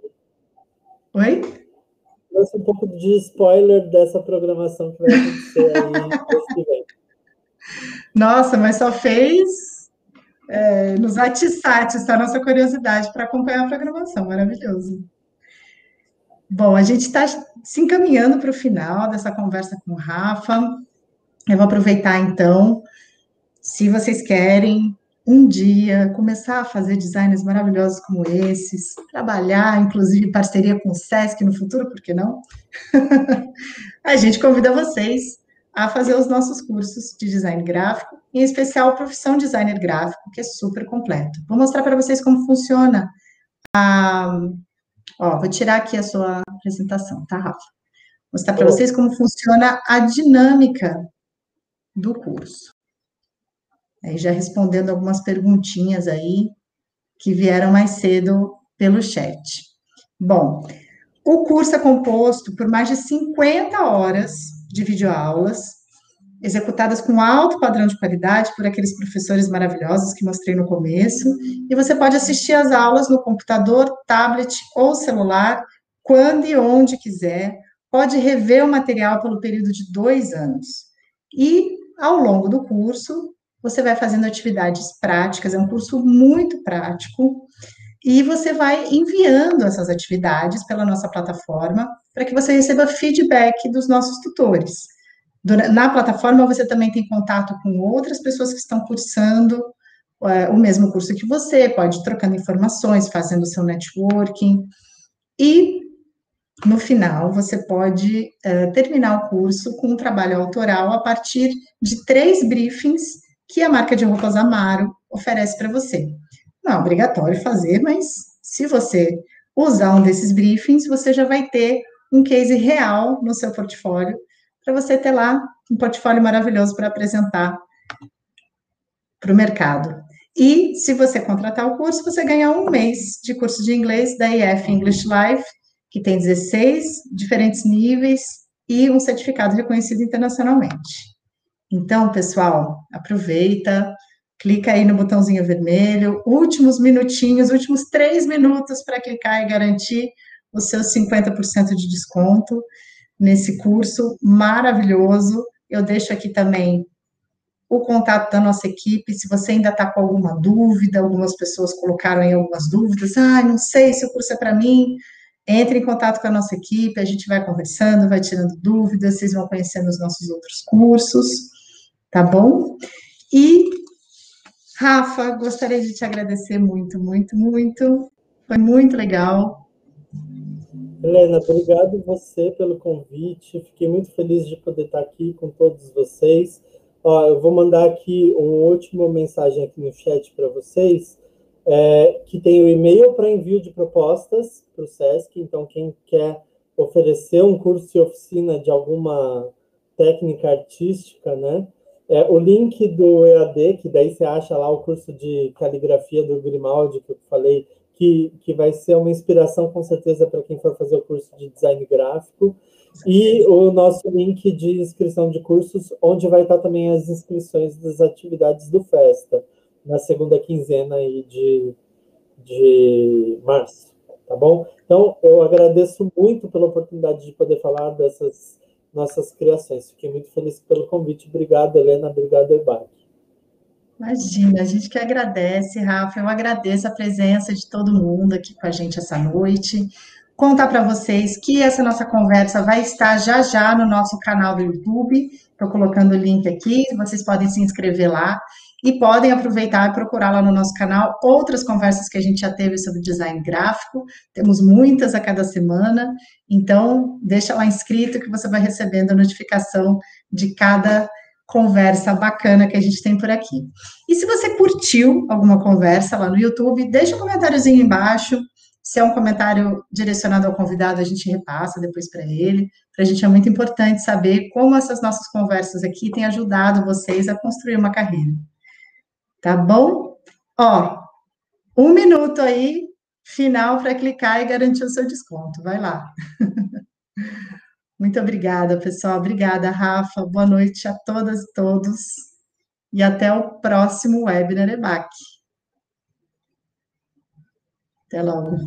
Oi? Trouxe um pouco de spoiler dessa programação que vai acontecer aí mês que vem. Nossa, mas só fez nos atiçar a nossa curiosidade para acompanhar a programação. Maravilhoso. Bom, a gente está se encaminhando para o final dessa conversa com o Rafa. Eu vou aproveitar, então, se vocês querem, um dia, começar a fazer designs maravilhosos como esses, trabalhar, inclusive, em parceria com o Sesc no futuro, por que não? A gente convida vocês a fazer os nossos cursos de design gráfico, em especial a profissão designer gráfico, que é super completo. Vou mostrar para vocês como funciona vou tirar aqui a sua apresentação, tá, Rafa? Vou mostrar para vocês como funciona a dinâmica do curso. Aí já respondendo algumas perguntinhas aí que vieram mais cedo pelo chat. Bom, o curso é composto por mais de 50 horas de videoaulas, executadas com alto padrão de qualidade por aqueles professores maravilhosos que mostrei no começo, e você pode assistir às aulas no computador, tablet ou celular, quando e onde quiser, pode rever o material pelo período de 2 anos. E, ao longo do curso, você vai fazendo atividades práticas, é um curso muito prático, e você vai enviando essas atividades pela nossa plataforma para que você receba feedback dos nossos tutores. Na plataforma, você também tem contato com outras pessoas que estão cursando o mesmo curso que você, pode ir trocando informações, fazendo o seu networking, e no final, você pode terminar o curso com um trabalho autoral a partir de 3 briefings que a marca de roupas Amaro oferece para você. Não é obrigatório fazer, mas se você usar um desses briefings, você já vai ter um case real no seu portfólio, para você ter lá um portfólio maravilhoso para apresentar para o mercado. E se você contratar o curso, você ganha 1 mês de curso de inglês da EF English Live, que tem 16 diferentes níveis e um certificado reconhecido internacionalmente. Então, pessoal, aproveita, clica aí no botãozinho vermelho, últimos minutinhos, últimos 3 minutos para clicar e garantir os seus 50% de desconto nesse curso maravilhoso. Eu deixo aqui também o contato da nossa equipe, se você ainda está com alguma dúvida, algumas pessoas colocaram aí algumas dúvidas, não sei se o curso é para mim, entre em contato com a nossa equipe, a gente vai conversando, vai tirando dúvidas, vocês vão conhecendo os nossos outros cursos, tá bom? E, Rafa, gostaria de te agradecer muito, muito, muito, foi muito legal. Helena, obrigado você pelo convite, fiquei muito feliz de poder estar aqui com todos vocês. Ó, eu vou mandar aqui uma última mensagem aqui no chat para vocês, que tem o e-mail para envio de propostas para o SESC, então quem quer oferecer um curso e oficina de alguma técnica artística, né? O link do EAD, que daí você acha lá o curso de caligrafia do Grimaldi, que eu falei, que vai ser uma inspiração com certeza para quem for fazer o curso de design gráfico, e o nosso link de inscrição de cursos, onde vai estar também as inscrições das atividades do Festa, na segunda quinzena aí de março, tá bom? Então, eu agradeço muito pela oportunidade de poder falar dessas nossas criações. Fiquei muito feliz pelo convite. Obrigado, Helena. Obrigado, Ebac. Imagina, a gente que agradece, Rafa, eu agradeço a presença de todo mundo aqui com a gente essa noite. Contar para vocês que essa nossa conversa vai estar já já no nosso canal do YouTube. Estou colocando o link aqui, vocês podem se inscrever lá e podem aproveitar e procurar lá no nosso canal outras conversas que a gente já teve sobre design gráfico. Temos muitas a cada semana, então deixa lá inscrito que você vai recebendo a notificação de cada conversa bacana que a gente tem por aqui. E se você curtiu alguma conversa lá no YouTube, deixa um comentáriozinho embaixo. Se é um comentário direcionado ao convidado, a gente repassa depois para ele. Para a gente é muito importante saber como essas nossas conversas aqui têm ajudado vocês a construir uma carreira. Tá bom? Ó, 1 minuto aí, final para clicar e garantir o seu desconto. Vai lá. Muito obrigada, pessoal. Obrigada, Rafa. Boa noite a todas e todos. E até o próximo webinar EBAC. Até logo.